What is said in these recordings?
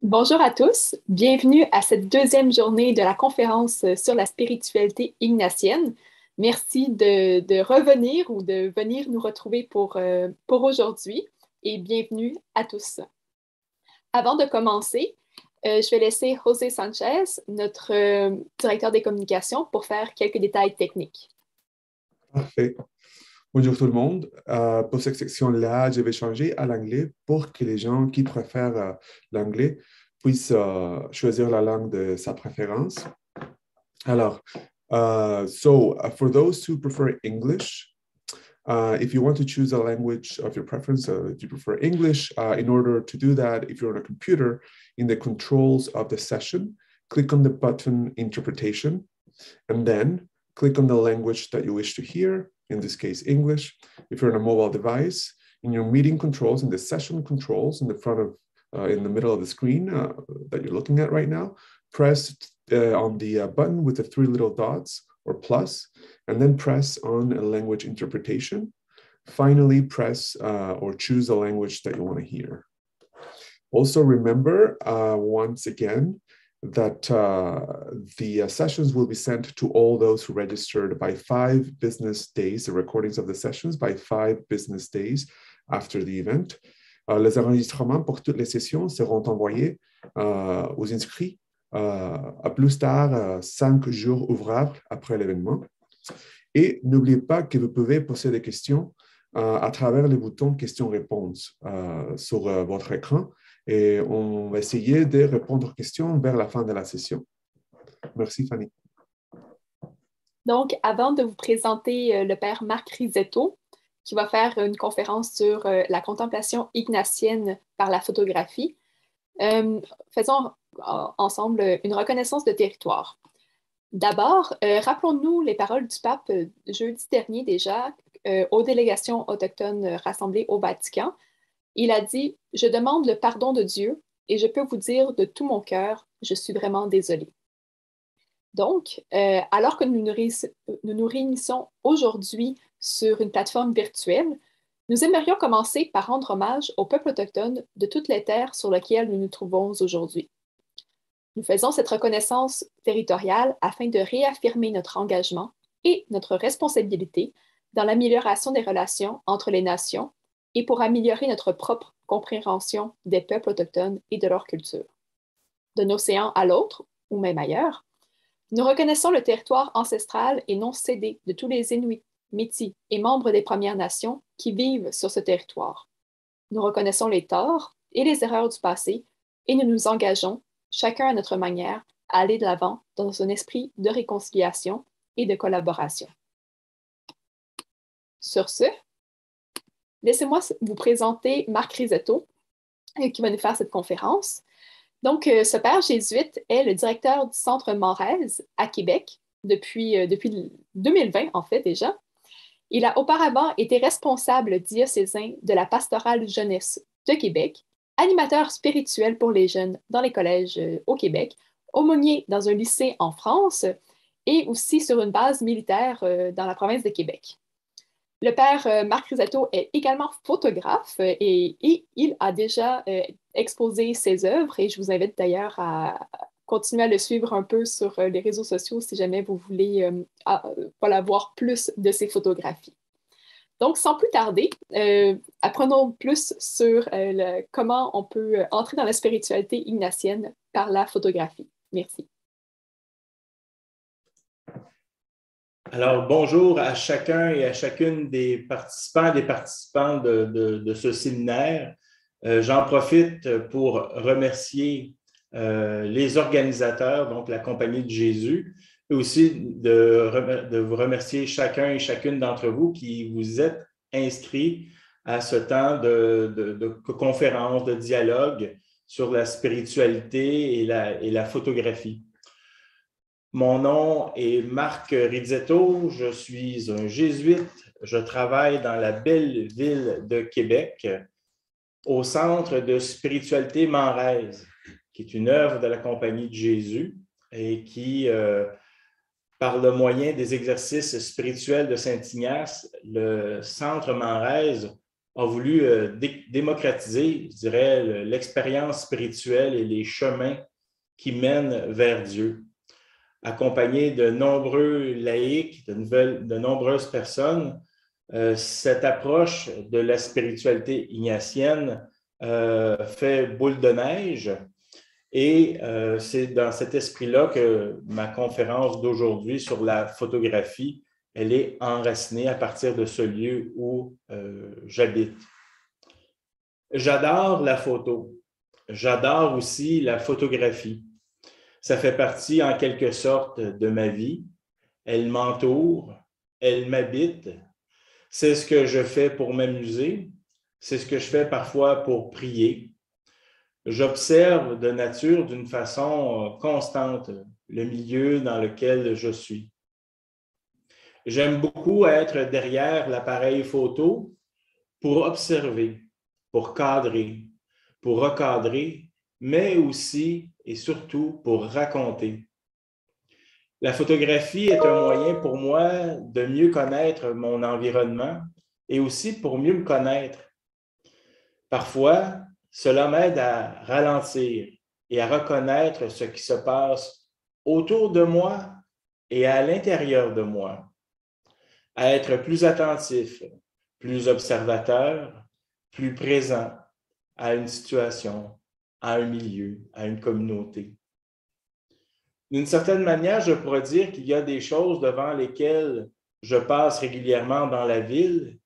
Bonjour à tous, bienvenue à cette deuxième journée de la conférence sur la spiritualité ignatienne. Merci de revenir ou de venir nous retrouver pour aujourd'hui et bienvenue à tous. Avant de commencer, je vais laisser José Sanchez, notre directeur des communications, pour faire quelques détails techniques. Parfait. Bonjour tout le monde. Pour cette section-là, je vais changer à l'anglais pour que les gens qui préfèrent l'anglais puissent choisir la langue de sa préférence. Alors, for those who prefer English, if you want to choose a language of your preference, if you prefer English, in order to do that, if you're on a computer, in the controls of the session, click on the button Interpretation, and then click on the language that you wish to hear, in this case, English. If you're on a mobile device, in your meeting controls, in the session controls, in the middle of the screen that you're looking at right now, press on the button with the three little dots or plus, and then press on a language interpretation. Finally, press or choose a language that you want to hear. Also remember, once again, that the sessions will be sent to all those who registered by 5 business days, the recordings of the sessions by 5 business days after the event. Les enregistrements pour toutes les sessions seront envoyés aux inscrits à plus tard 5 jours ouvrables après l'événement. Et n'oubliez pas que vous pouvez poser des questions à travers les boutons questions-réponses sur votre écran. Et on va essayer de répondre aux questions vers la fin de la session. Merci, Fanny. Donc, avant de vous présenter le père Marc Risetto, qui va faire une conférence sur la contemplation ignatienne par la photographie, faisons ensemble une reconnaissance de territoire. D'abord, rappelons-nous les paroles du pape jeudi dernier déjà aux délégations autochtones rassemblées au Vatican. Il a dit: « Je demande le pardon de Dieu et je peux vous dire de tout mon cœur, je suis vraiment désolé. » Donc, alors que nous nous réunissons aujourd'hui sur une plateforme virtuelle, nous aimerions commencer par rendre hommage au peuple autochtone de toutes les terres sur lesquelles nous nous trouvons aujourd'hui. Nous faisons cette reconnaissance territoriale afin de réaffirmer notre engagement et notre responsabilité dans l'amélioration des relations entre les nations et pour améliorer notre propre compréhension des peuples autochtones et de leur culture. D'un océan à l'autre, ou même ailleurs, nous reconnaissons le territoire ancestral et non cédé de tous les Inuits, Métis et membres des Premières Nations qui vivent sur ce territoire. Nous reconnaissons les torts et les erreurs du passé et nous nous engageons, chacun à notre manière, à aller de l'avant dans un esprit de réconciliation et de collaboration. Sur ce, laissez-moi vous présenter Marc Risetto, qui va nous faire cette conférence. Donc, ce père jésuite est le directeur du Centre Morez à Québec depuis 2020, en fait, déjà. Il a auparavant été responsable diocésain de la pastorale jeunesse de Québec, animateur spirituel pour les jeunes dans les collèges au Québec, aumônier dans un lycée en France et aussi sur une base militaire dans la province de Québec. Le père Marc Risetto est également photographe et il a déjà exposé ses œuvres et je vous invite d'ailleurs à continuer à le suivre un peu sur les réseaux sociaux si jamais vous voulez voilà, voir plus de ses photographies. Donc, sans plus tarder, apprenons plus sur comment on peut entrer dans la spiritualité ignatienne par la photographie. Merci. Alors, bonjour à chacun et à chacune des participants et des participantes de ce séminaire. J'en profite pour remercier les organisateurs, donc la Compagnie de Jésus, et aussi de vous remercier chacun et chacune d'entre vous qui vous êtes inscrits à ce temps de conférence, de dialogue sur la spiritualité et la photographie. Mon nom est Marc Risetto, je suis un jésuite, je travaille dans la belle ville de Québec, au Centre de spiritualité Manrez, qui est une œuvre de la Compagnie de Jésus et qui, par le moyen des exercices spirituels de Saint-Ignace, le Centre Manrez a voulu démocratiser, je dirais, l'expérience spirituelle et les chemins qui mènent vers Dieu. Accompagné de nombreux laïcs, de nombreuses personnes, cette approche de la spiritualité ignatienne fait boule de neige. Et c'est dans cet esprit-là que ma conférence d'aujourd'hui sur la photographie, elle est enracinée à partir de ce lieu où j'habite. J'adore la photo. J'adore aussi la photographie. Ça fait partie en quelque sorte de ma vie. Elle m'entoure, elle m'habite. C'est ce que je fais pour m'amuser. C'est ce que je fais parfois pour prier. J'observe de nature d'une façon constante le milieu dans lequel je suis. J'aime beaucoup être derrière l'appareil photo pour observer, pour cadrer, pour recadrer, mais aussi et surtout pour raconter. La photographie est un moyen pour moi de mieux connaître mon environnement et aussi pour mieux me connaître. Parfois, cela m'aide à ralentir et à reconnaître ce qui se passe autour de moi et à l'intérieur de moi, à être plus attentif, plus observateur, plus présent à une situation, à un milieu, à une communauté. D'une certaine manière, je pourrais dire qu'il y a des choses devant lesquelles je passe régulièrement dans la ville,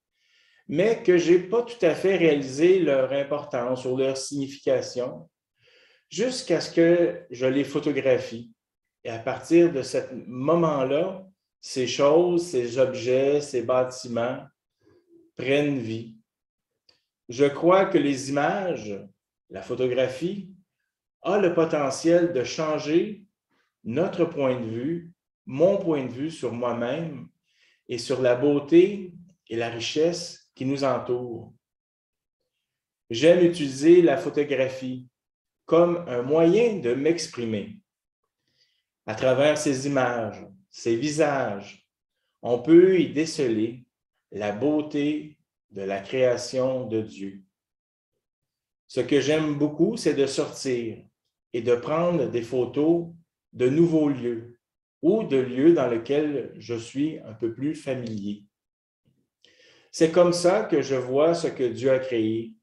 mais que je n'ai pas tout à fait réalisé leur importance ou leur signification jusqu'à ce que je les photographie. Et à partir de ce moment-là, ces choses, ces objets, ces bâtiments prennent vie. Je crois que les images, la photographie, a le potentiel de changer notre point de vue, mon point de vue sur moi-même et sur la beauté et la richesse qui nous entoure. J'aime utiliser la photographie comme un moyen de m'exprimer. À travers ces images, ces visages, on peut y déceler la beauté de la création de Dieu. Ce que j'aime beaucoup, c'est de sortir et de prendre des photos de nouveaux lieux ou de lieux dans lesquels je suis un peu plus familier. C'est comme ça que je vois ce que Dieu a créé,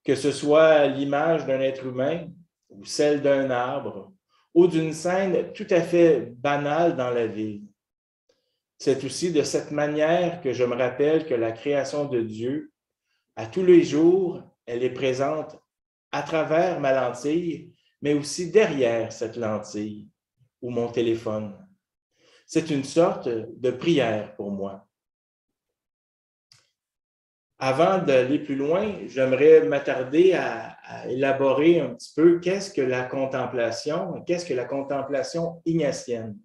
que ce soit l'image d'un être humain ou celle d'un arbre ou d'une scène tout à fait banale dans la ville. C'est aussi de cette manière que je me rappelle que la création de Dieu, à tous les jours, elle est présente à travers ma lentille, mais aussi derrière cette lentille ou mon téléphone. C'est une sorte de prière pour moi. Avant d'aller plus loin, j'aimerais m'attarder à élaborer un petit peu qu'est-ce que la contemplation ignatienne.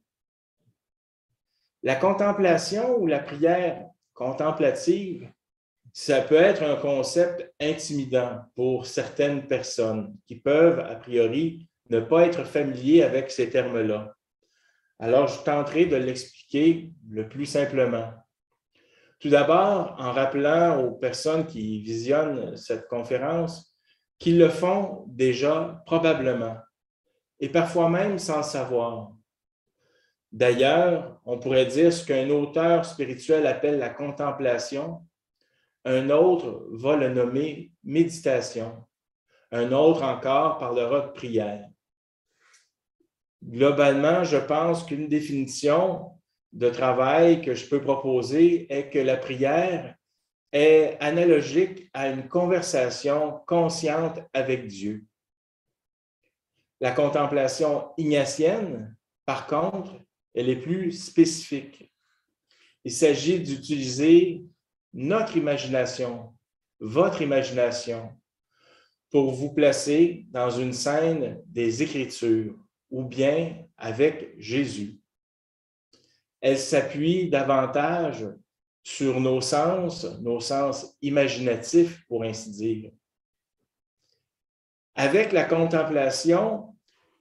La contemplation ou la prière contemplative, ça peut être un concept intimidant pour certaines personnes qui peuvent, a priori, ne pas être familiers avec ces termes-là. Alors, je tenterai de l'expliquer le plus simplement. Tout d'abord, en rappelant aux personnes qui visionnent cette conférence qu'ils le font déjà probablement, et parfois même sans le savoir. D'ailleurs, on pourrait dire ce qu'un auteur spirituel appelle la contemplation, un autre va le nommer méditation, un autre encore parlera de prière. Globalement, je pense qu'une définition de travail que je peux proposer est que la prière est analogique à une conversation consciente avec Dieu. La contemplation ignatienne, par contre, elle est plus spécifique. Il s'agit d'utiliser notre imagination, votre imagination, pour vous placer dans une scène des Écritures ou bien avec Jésus. Elle s'appuie davantage sur nos sens imaginatifs, pour ainsi dire. Avec la contemplation,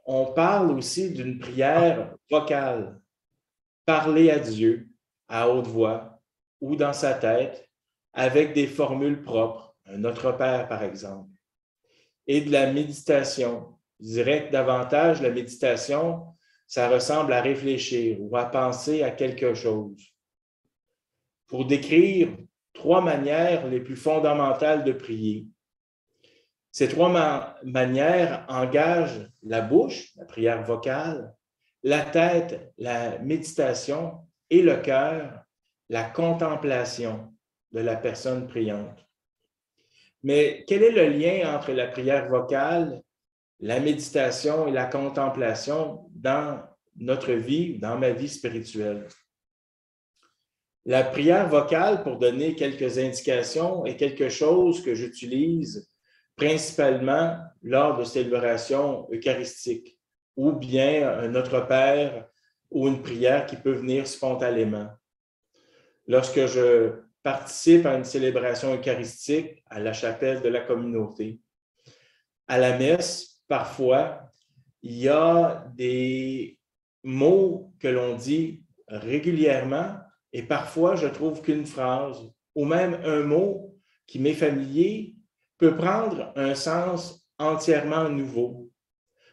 on parle aussi d'une prière vocale, parler à Dieu à haute voix ou dans sa tête avec des formules propres, un Notre Père par exemple, et de la méditation. Je dirais que davantage la méditation, ça ressemble à réfléchir ou à penser à quelque chose. Pour décrire 3 manières les plus fondamentales de prier. Ces 3 manières engagent la bouche, la prière vocale, la tête, la méditation, et le cœur, la contemplation de la personne priante. Mais quel est le lien entre la prière vocale, la méditation et la contemplation dans notre vie, dans ma vie spirituelle? La prière vocale, pour donner quelques indications, est quelque chose que j'utilise principalement lors de célébrations eucharistiques ou bien un Notre Père ou une prière qui peut venir spontanément. Lorsque je participe à une célébration eucharistique à la chapelle de la communauté, à la messe, parfois, il y a des mots que l'on dit régulièrement et parfois, je trouve qu'une phrase ou même un mot qui m'est familier peut prendre un sens entièrement nouveau,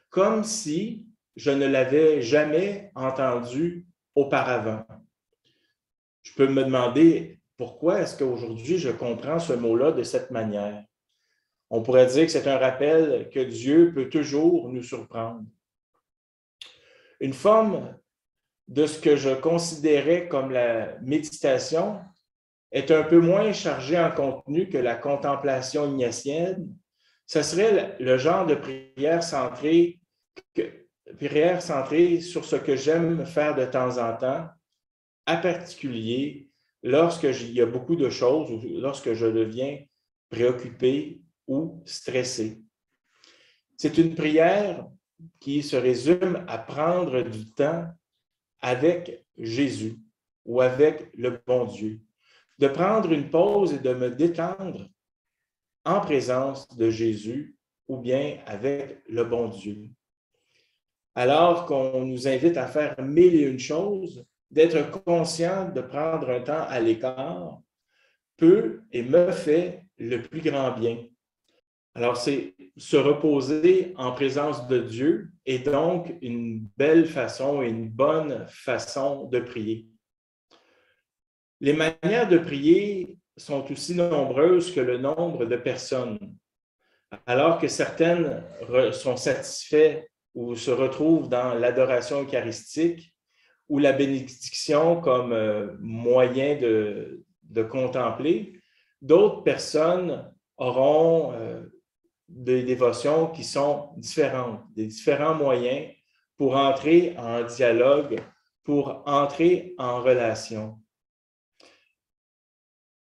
comme si je ne l'avais jamais entendu auparavant. Je peux me demander pourquoi est-ce qu'aujourd'hui je comprends ce mot-là de cette manière. On pourrait dire que c'est un rappel que Dieu peut toujours nous surprendre. Une forme de ce que je considérais comme la méditation est un peu moins chargée en contenu que la contemplation ignatienne. Ce serait le genre de prière centrée sur ce que j'aime faire de temps en temps, en particulier lorsqu'il y a beaucoup de choses ou lorsque je deviens préoccupé ou stressé. C'est une prière qui se résume à prendre du temps avec Jésus ou avec le bon Dieu, de prendre une pause et de me détendre en présence de Jésus ou bien avec le bon Dieu. Alors qu'on nous invite à faire 1001 choses, d'être conscient de prendre un temps à l'écart peut et me fait le plus grand bien. Alors, c'est se reposer en présence de Dieu et donc une belle façon et une bonne façon de prier. Les manières de prier sont aussi nombreuses que le nombre de personnes, alors que certaines sont satisfaites ou se retrouvent dans l'adoration eucharistique ou la bénédiction comme moyen de contempler. D'autres personnes auront des dévotions qui sont différentes, des différents moyens pour entrer en dialogue, pour entrer en relation.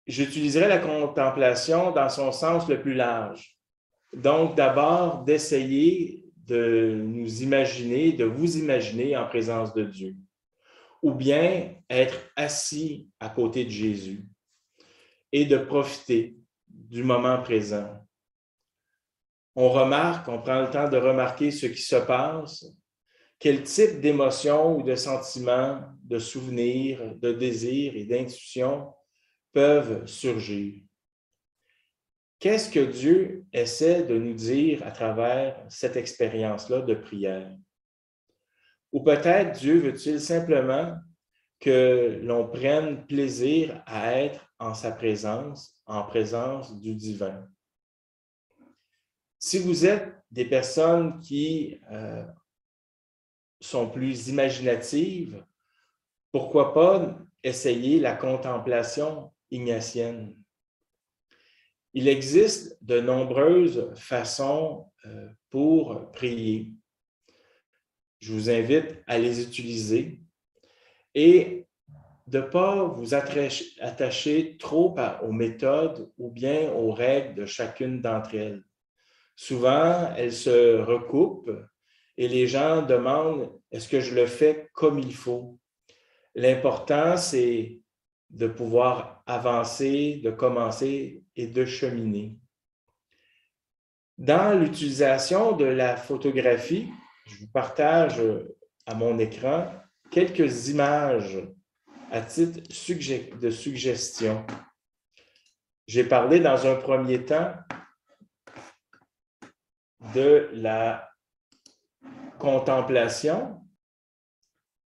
J'utiliserai la contemplation dans son sens le plus large. Donc, d'abord, d'essayer de nous imaginer, de vous imaginer en présence de Dieu, ou bien être assis à côté de Jésus et de profiter du moment présent. On prend le temps de remarquer ce qui se passe, quel type d'émotions ou de sentiments, de souvenirs, de désirs et d'intuitions peuvent surgir. Qu'est-ce que Dieu essaie de nous dire à travers cette expérience-là de prière? Ou peut-être Dieu veut-il simplement que l'on prenne plaisir à être en sa présence, en présence du divin. Si vous êtes des personnes qui sont plus imaginatives, pourquoi pas essayer la contemplation ignatienne? Il existe de nombreuses façons pour prier. Je vous invite à les utiliser et de ne pas vous attacher trop aux méthodes ou bien aux règles de chacune d'entre elles. Souvent, elles se recoupent et les gens demandent « est-ce que je le fais comme il faut ?» L'important, c'est de pouvoir avancer, de commencer et de cheminer. Dans l'utilisation de la photographie, je vous partage à mon écran quelques images à titre de suggestion. J'ai parlé dans un premier temps de la contemplation.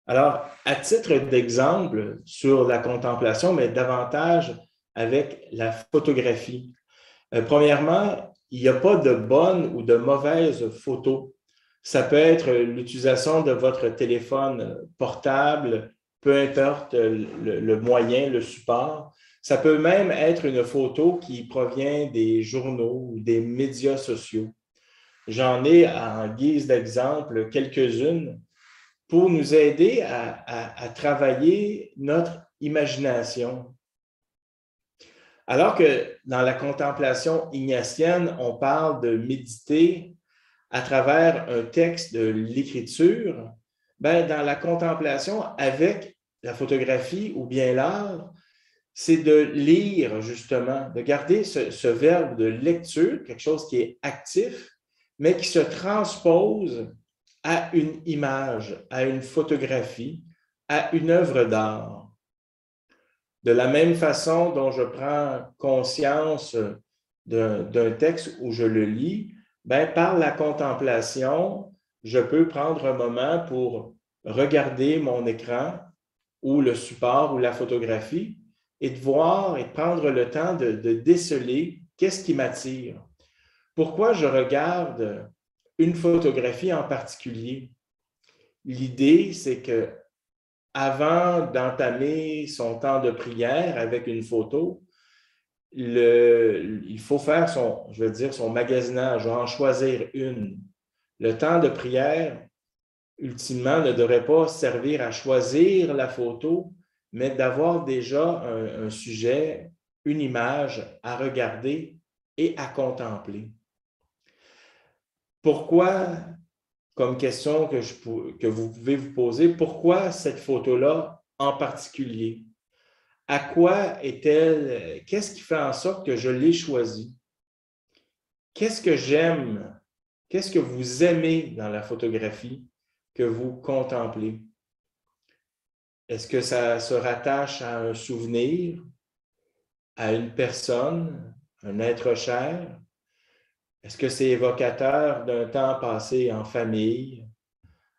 Alors, à titre d'exemple sur la contemplation, mais davantage avec la photographie. Premièrement, il n'y a pas de bonne ou de mauvaise photo. Ça peut être l'utilisation de votre téléphone portable, peu importe le moyen, le support. Ça peut même être une photo qui provient des journaux ou des médias sociaux. J'en ai en guise d'exemple quelques-unes pour nous aider à travailler notre imagination. Alors que dans la contemplation ignatienne, on parle de méditer à travers un texte de l'écriture, ben, dans la contemplation avec la photographie ou bien l'art, c'est de lire justement, de garder ce verbe de lecture, quelque chose qui est actif, mais qui se transpose à une image, à une photographie, à une œuvre d'art. De la même façon dont je prends conscience d'un texte où je le lis, ben, par la contemplation, je peux prendre un moment pour regarder mon écran ou le support ou la photographie et de voir et de prendre le temps de déceler qu'est-ce qui m'attire. Pourquoi je regarde une photographie en particulier? L'idée, c'est que avant d'entamer son temps de prière avec une photo, il faut faire son magasinage, en choisir une. Le temps de prière, ultimement, ne devrait pas servir à choisir la photo, mais d'avoir déjà un sujet, une image à regarder et à contempler. Pourquoi, comme question que vous pouvez vous poser, pourquoi cette photo-là en particulier? À quoi est-elle? Qu'est-ce qui fait en sorte que je l'ai choisie? Qu'est-ce que j'aime? Qu'est-ce que vous aimez dans la photographie que vous contemplez? Est-ce que ça se rattache à un souvenir, à une personne, un être cher? Est-ce que c'est évocateur d'un temps passé en famille,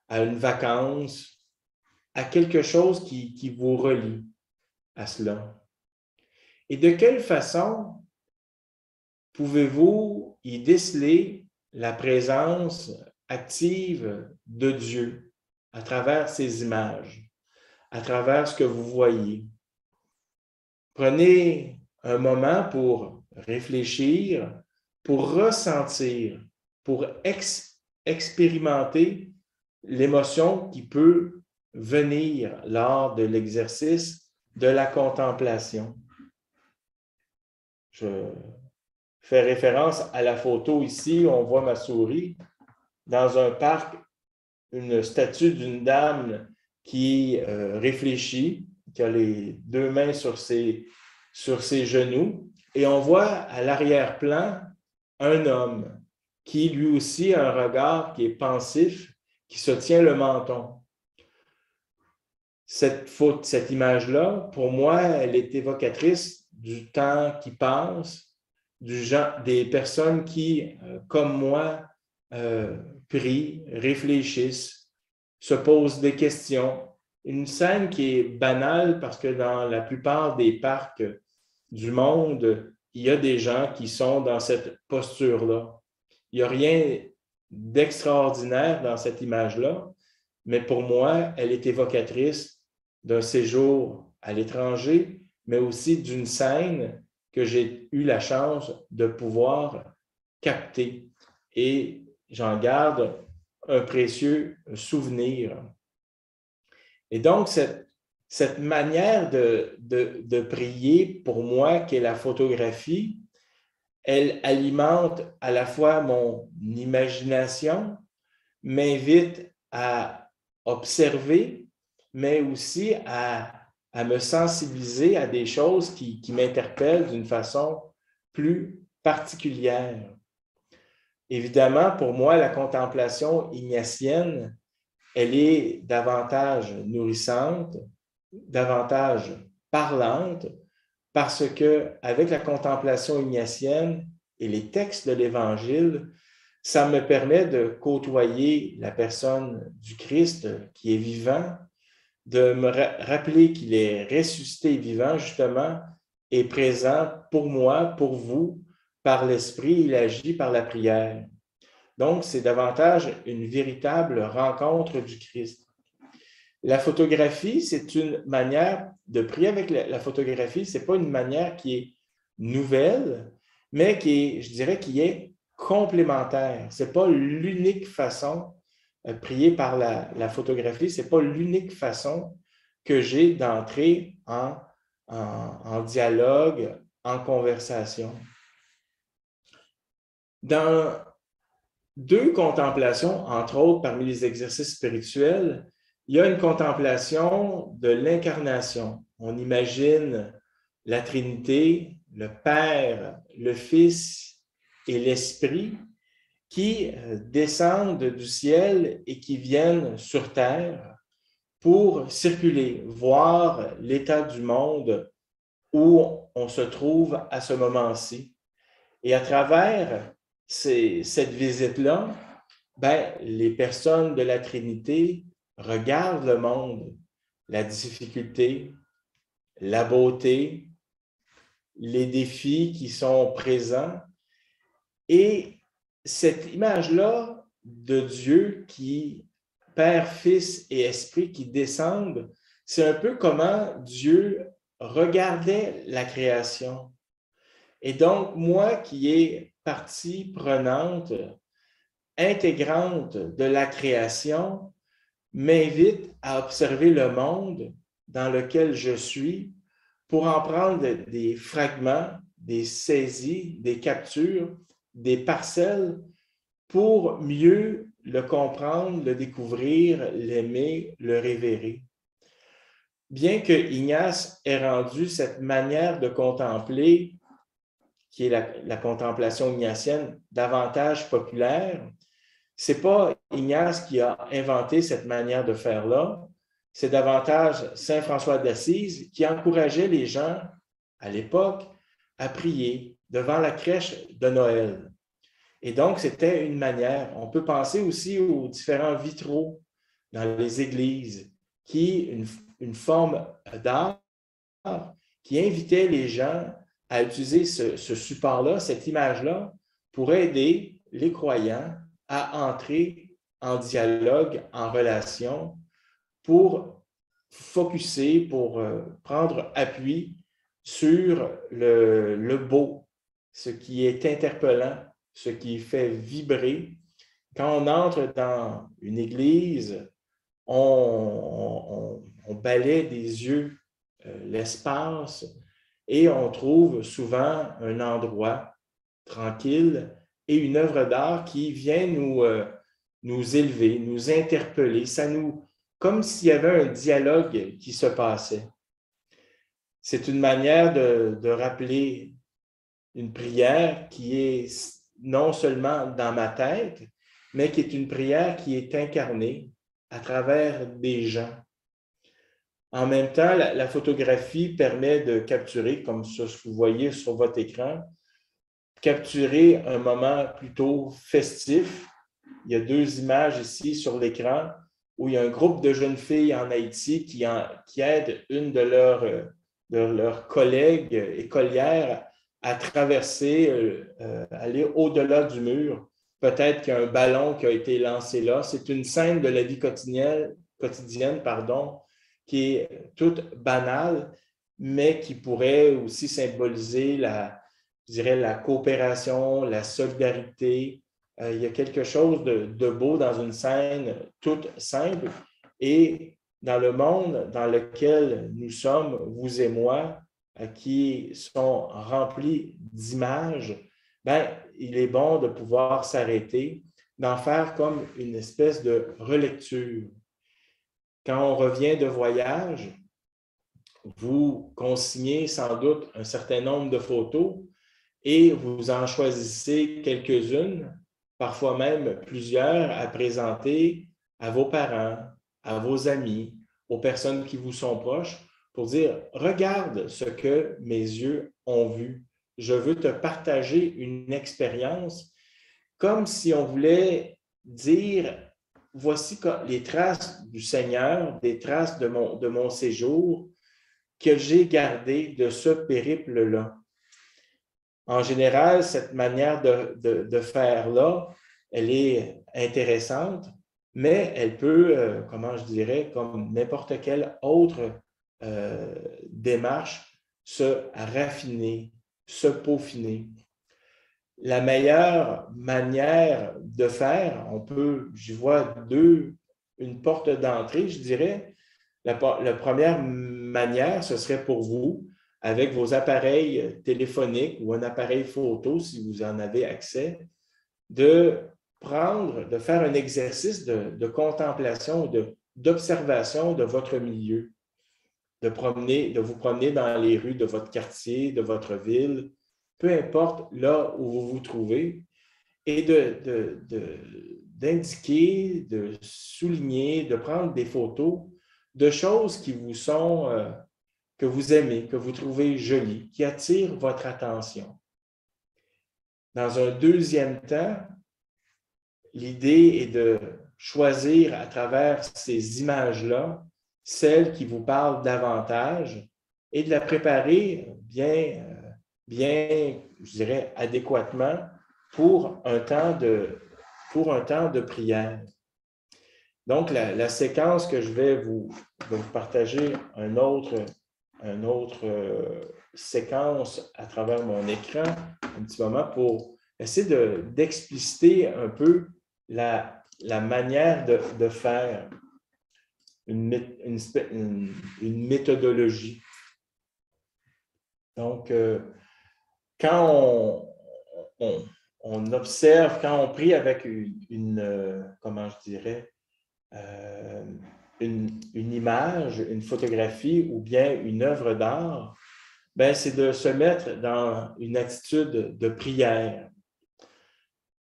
à une vacance, à quelque chose qui vous relie à cela? Et de quelle façon pouvez-vous y déceler la présence active de Dieu à travers ces images, à travers ce que vous voyez? Prenez un moment pour réfléchir, pour ressentir, pour expérimenter l'émotion qui peut venir lors de l'exercice de la contemplation. Je fais référence à la photo ici, on voit ma souris, dans un parc, une statue d'une dame qui réfléchit, qui a les deux mains sur ses genoux, et on voit à l'arrière-plan un homme qui lui aussi a un regard qui est pensif, qui se tient le menton. Cette image-là, pour moi, elle est évocatrice du temps qui passe, des personnes qui, comme moi, prient, réfléchissent, se posent des questions. Une scène qui est banale parce que dans la plupart des parcs du monde, il y a des gens qui sont dans cette posture-là. Il n'y a rien d'extraordinaire dans cette image-là, mais pour moi, elle est évocatrice d'un séjour à l'étranger, mais aussi d'une scène que j'ai eu la chance de pouvoir capter. Et j'en garde un précieux souvenir. Et donc, cette manière de prier, pour moi, qui est la photographie, elle alimente à la fois mon imagination, m'invite à observer, mais aussi à me sensibiliser à des choses qui m'interpellent d'une façon plus particulière. Évidemment, pour moi, la contemplation ignatienne, elle est davantage nourrissante, davantage parlante, parce qu'avec la contemplation ignatienne et les textes de l'Évangile, ça me permet de côtoyer la personne du Christ qui est vivant, de me rappeler qu'il est ressuscité et vivant, justement, et présent pour moi, pour vous, par l'Esprit, il agit par la prière. Donc, c'est davantage une véritable rencontre du Christ. La photographie, c'est une manière de prier avec la photographie. Ce n'est pas une manière qui est nouvelle, mais qui est, je dirais, qui est complémentaire. Ce n'est pas l'unique façon de prier par la photographie. Ce n'est pas l'unique façon que j'ai d'entrer en dialogue, en conversation. Dans deux contemplations, entre autres, parmi les exercices spirituels, il y a une contemplation de l'incarnation. On imagine la Trinité, le Père, le Fils et l'Esprit qui descendent du ciel et qui viennent sur terre pour circuler, voir l'état du monde où on se trouve à ce moment-ci. Et à travers cette visite-là, les personnes de la Trinité regardent le monde, la difficulté, la beauté, les défis qui sont présents. Et cette image-là de Dieu qui, Père, Fils et Esprit qui descendent, c'est un peu comment Dieu regardait la création. Et donc, moi qui ai partie prenante, intégrante de la création, m'invite à observer le monde dans lequel je suis pour en prendre des fragments, des saisies, des captures, des parcelles pour mieux le comprendre, le découvrir, l'aimer, le révérer. Bien que Ignace ait rendu cette manière de contempler, qui est la contemplation ignatienne, davantage populaire, ce n'est pas Ignace qui a inventé cette manière de faire-là, c'est davantage Saint François d'Assise qui encourageait les gens, à l'époque, à prier devant la crèche de Noël. Et donc, c'était une manière. On peut penser aussi aux différents vitraux dans les églises, qui une forme d'art qui invitait les gens à utiliser ce support-là, cette image-là, pour aider les croyants à entrer en dialogue, en relation, pour focusser, pour prendre appui sur le beau, ce qui est interpellant, ce qui fait vibrer. Quand on entre dans une église, on balaie des yeux l'espace et on trouve souvent un endroit tranquille et une œuvre d'art qui vient nous élever, nous interpeller. Ça comme s'il y avait un dialogue qui se passait. C'est une manière de rappeler une prière qui est non seulement dans ma tête, mais qui est une prière qui est incarnée à travers des gens. En même temps, la photographie permet de capturer, comme ce que vous voyez sur votre écran, capturer un moment plutôt festif. Il y a deux images ici sur l'écran où il y a un groupe de jeunes filles en Haïti qui aident une de leurs collègues écolières à traverser, aller au-delà du mur. Peut-être qu'il y a un ballon qui a été lancé là. C'est une scène de la vie quotidienne, qui est toute banale, mais qui pourrait aussi symboliser je dirais, la coopération, la solidarité. Il y a quelque chose de beau dans une scène toute simple. Et dans le monde dans lequel nous sommes, vous et moi, qui sont remplis d'images, il est bon de pouvoir s'arrêter, d'en faire comme une espèce de relecture. Quand on revient de voyage, vous consignez sans doute un certain nombre de photos et vous en choisissez quelques-unes, parfois même plusieurs, à présenter à vos parents, à vos amis, aux personnes qui vous sont proches, pour dire, regarde ce que mes yeux ont vu. Je veux te partager une expérience comme si on voulait dire, voici les traces du Seigneur, des traces de mon séjour que j'ai gardées de ce périple-là. En général, cette manière de faire-là, elle est intéressante, mais elle peut, comment je dirais, comme n'importe quelle autre démarche, se raffiner, se peaufiner. La meilleure manière de faire, je vois une porte d'entrée, je dirais. La première manière, ce serait pour vous, avec vos appareils téléphoniques ou un appareil photo, si vous en avez accès, de faire un exercice de contemplation, d'observation de votre milieu, de vous promener dans les rues de votre quartier, de votre ville, peu importe là où vous vous trouvez, et d'indiquer, de souligner, de prendre des photos de choses qui vous sont, que vous aimez, que vous trouvez jolies, qui attirent votre attention. Dans un deuxième temps, l'idée est de choisir à travers ces images-là celles qui vous parlent davantage et de la préparer bien, je dirais, adéquatement pour un temps de prière. Donc, la séquence que je vais vous partager une autre séquence à travers mon écran, un petit moment, pour essayer d'expliciter un peu la manière de faire une méthodologie. Donc, quand on observe, quand on prie avec comment je dirais, une image, une photographie ou bien une œuvre d'art, ben, c'est de se mettre dans une attitude de prière,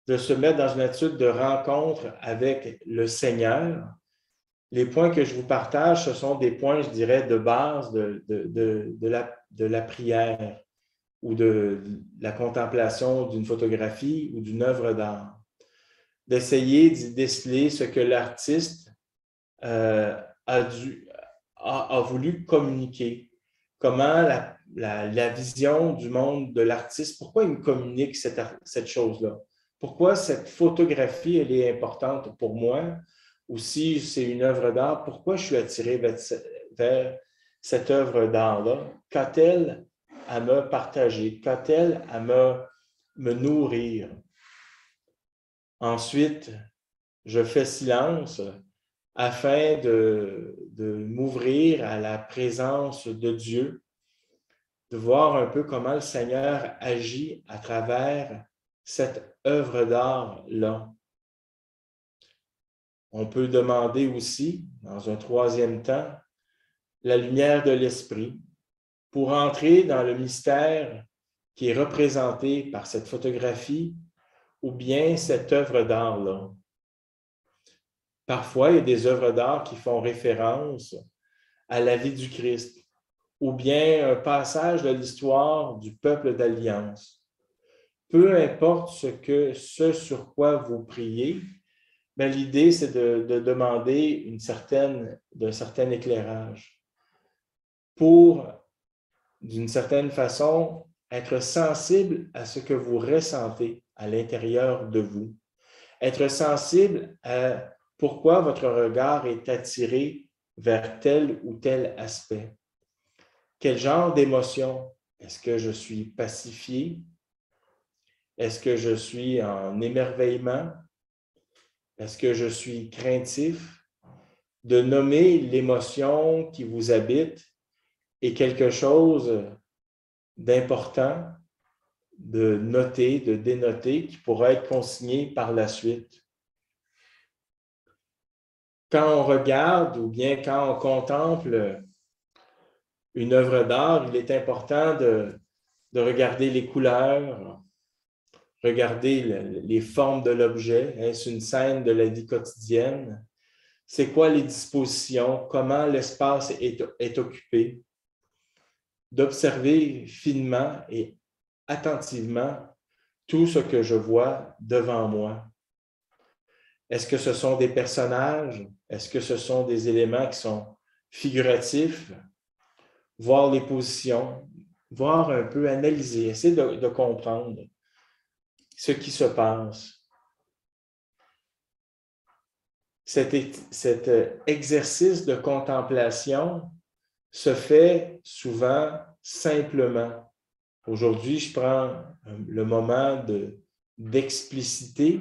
de se mettre dans une attitude de rencontre avec le Seigneur. Les points que je vous partage, ce sont des points, je dirais, de base de la prière ou de la contemplation d'une photographie ou d'une œuvre d'art. D'essayer d'y déceler ce que l'artiste a voulu communiquer. Comment la vision du monde de l'artiste, pourquoi il me communique cette chose-là? Pourquoi cette photographie, elle est importante pour moi? Ou si c'est une œuvre d'art, pourquoi je suis attiré vers cette œuvre d'art-là? Qu'a-t-elle à me partager? Qu'a-t-elle à me nourrir? Ensuite, je fais silence afin de m'ouvrir à la présence de Dieu, de voir un peu comment le Seigneur agit à travers cette œuvre d'art-là. On peut demander aussi, dans un troisième temps, la lumière de l'Esprit pour entrer dans le mystère qui est représenté par cette photographie ou bien cette œuvre d'art-là. Parfois, il y a des œuvres d'art qui font référence à la vie du Christ ou bien un passage de l'histoire du peuple d'Alliance. Peu importe ce sur quoi vous priez, mais l'idée, c'est de demander d'un certain éclairage pour, d'une certaine façon, être sensible à ce que vous ressentez à l'intérieur de vous. Être sensible à pourquoi votre regard est attiré vers tel ou tel aspect. Quel genre d'émotion? Est-ce que je suis pacifié? Est-ce que je suis en émerveillement? Est-ce que je suis craintif? De nommer l'émotion qui vous habite est quelque chose d'important, de noter, de dénoter, qui pourra être consigné par la suite. Quand on regarde ou bien quand on contemple une œuvre d'art, il est important de regarder les couleurs, regarder les formes de l'objet. Est-ce une scène de la vie quotidienne? C'est quoi les dispositions? Comment l'espace est occupé? d'observer finement et attentivement tout ce que je vois devant moi. Est-ce que ce sont des personnages? Est-ce que ce sont des éléments qui sont figuratifs? Voir les positions, voir un peu, analyser, essayer de comprendre ce qui se passe. Cet exercice de contemplation se fait souvent simplement. Aujourd'hui, je prends le moment d'expliciter,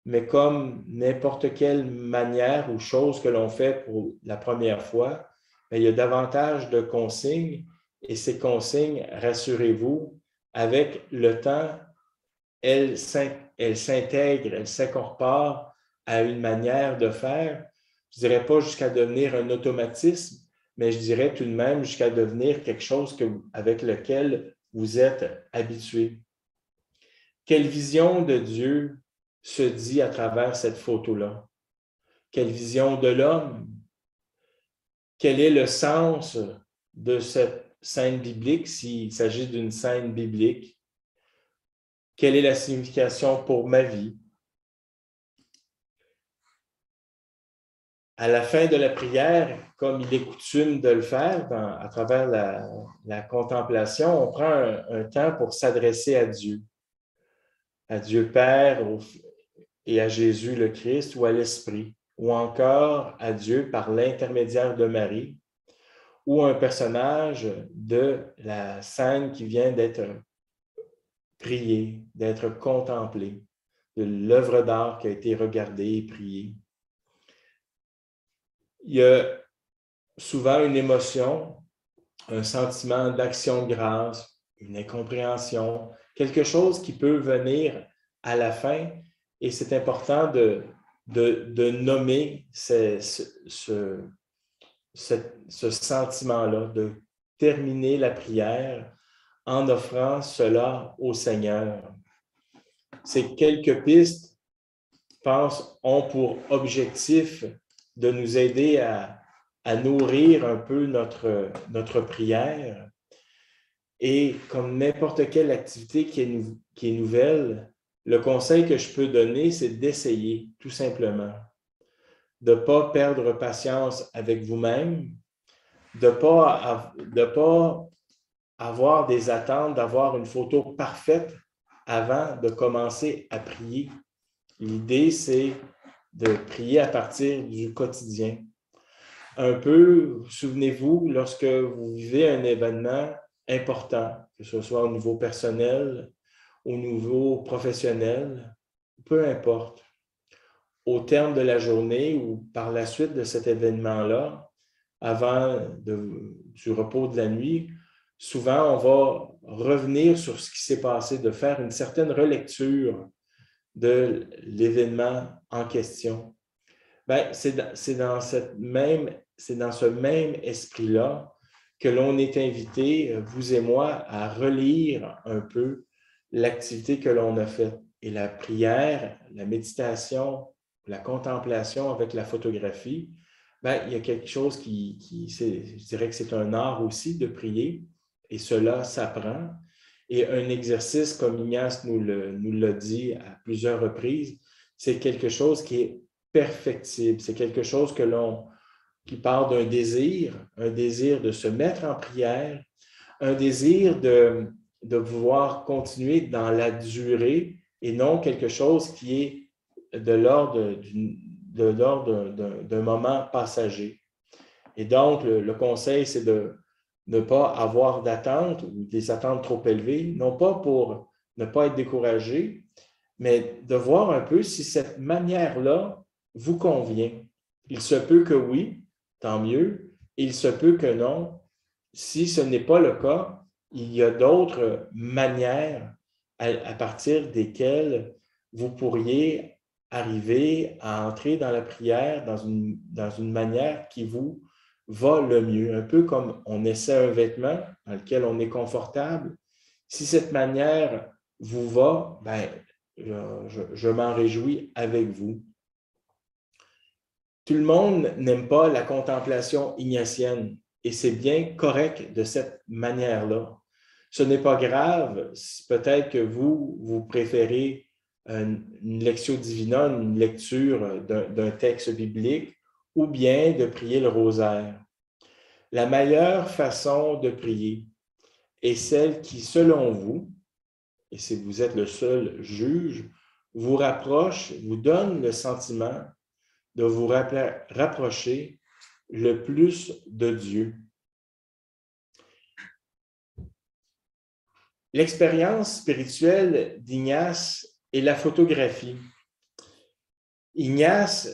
mais comme n'importe quelle manière ou chose que l'on fait pour la première fois, bien, il y a davantage de consignes et ces consignes, rassurez-vous, avec le temps, elles s'intègrent, elles s'incorporent à une manière de faire. Je ne dirais pas jusqu'à devenir un automatisme, mais je dirais tout de même jusqu'à devenir quelque chose avec lequel vous êtes habitué. Quelle vision de Dieu se dit à travers cette photo-là? Quelle vision de l'homme? Quel est le sens de cette scène biblique s'il s'agit d'une scène biblique? Quelle est la signification pour ma vie? À la fin de la prière, comme il est coutume de le faire à travers la contemplation, on prend un temps pour s'adresser à Dieu Père et à Jésus le Christ ou à l'Esprit, ou encore à Dieu par l'intermédiaire de Marie, ou un personnage de la scène qui vient d'être priée, d'être contemplée, de l'œuvre d'art qui a été regardée et priée. Il y a souvent une émotion, un sentiment d'action de grâce, une incompréhension, quelque chose qui peut venir à la fin, et c'est important de nommer ce sentiment-là, de terminer la prière en offrant cela au Seigneur. Ces quelques pistes, je pense, ont pour objectif de nous aider à nourrir un peu notre prière. Et comme n'importe quelle activité qui est nouvelle, le conseil que je peux donner, c'est d'essayer, tout simplement. De ne pas perdre patience avec vous-même, de ne pas avoir des attentes, d'avoir une photo parfaite avant de commencer à prier. L'idée, c'est de prier à partir du quotidien. Un peu, souvenez-vous, lorsque vous vivez un événement important, que ce soit au niveau personnel, au niveau professionnel, peu importe. Au terme de la journée ou par la suite de cet événement-là, avant du repos de la nuit, souvent on va revenir sur ce qui s'est passé, de faire une certaine relecture de l'événement en question. Bien, c'est dans ce même esprit-là que l'on est invité, vous et moi, à relire un peu l'activité que l'on a faite. Et la prière, la méditation, la contemplation avec la photographie, bien, il y a quelque chose je dirais que c'est un art aussi de prier, et cela s'apprend. Et un exercice, comme Ignace nous l'a dit à plusieurs reprises, c'est quelque chose qui est perfectible. C'est quelque chose qui part d'un désir, un désir de se mettre en prière, un désir de pouvoir continuer dans la durée et non quelque chose qui est de l'ordre d'un moment passager. Et donc, le conseil, c'est de ne pas avoir d'attentes ou des attentes trop élevées, non pas pour ne pas être découragé, mais de voir un peu si cette manière-là vous convient. Il se peut que oui, tant mieux. Il se peut que non. Si ce n'est pas le cas, il y a d'autres manières à partir desquelles vous pourriez arriver à entrer dans la prière dans une manière qui vous va le mieux. Un peu comme on essaie un vêtement dans lequel on est confortable. Si cette manière vous va, bien, je m'en réjouis avec vous. Tout le monde n'aime pas la contemplation ignatienne. et c'est bien correct de cette manière-là. Ce n'est pas grave si peut-être que vous préférez une lectio divina, une lecture d'un texte biblique, ou bien de prier le rosaire. La meilleure façon de prier est celle qui, selon vous, et si vous êtes le seul juge, vous rapproche, vous donne le sentiment de vous rapprocher le plus de Dieu. L'expérience spirituelle d'Ignace est la photographie. Ignace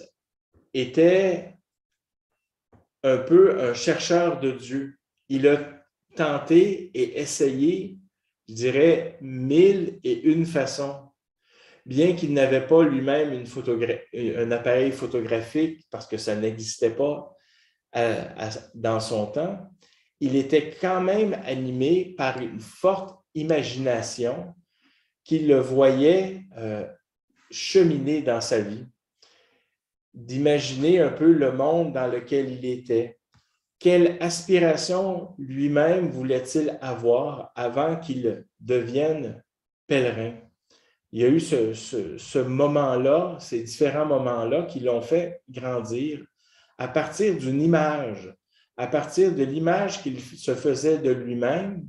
était un peu un chercheur de Dieu. Il a tenté et essayé, je dirais, 1001 façons. Bien qu'il n'avait pas lui-même un appareil photographique, parce que ça n'existait pas dans son temps, il était quand même animé par une forte imagination qui le voyait cheminer dans sa vie, d'imaginer un peu le monde dans lequel il était. Quelle aspiration lui-même voulait-il avoir avant qu'il devienne pèlerin? Il y a eu ce moment-là, ces différents moments-là qui l'ont fait grandir à partir d'une image, à partir de l'image qu'il se faisait de lui-même,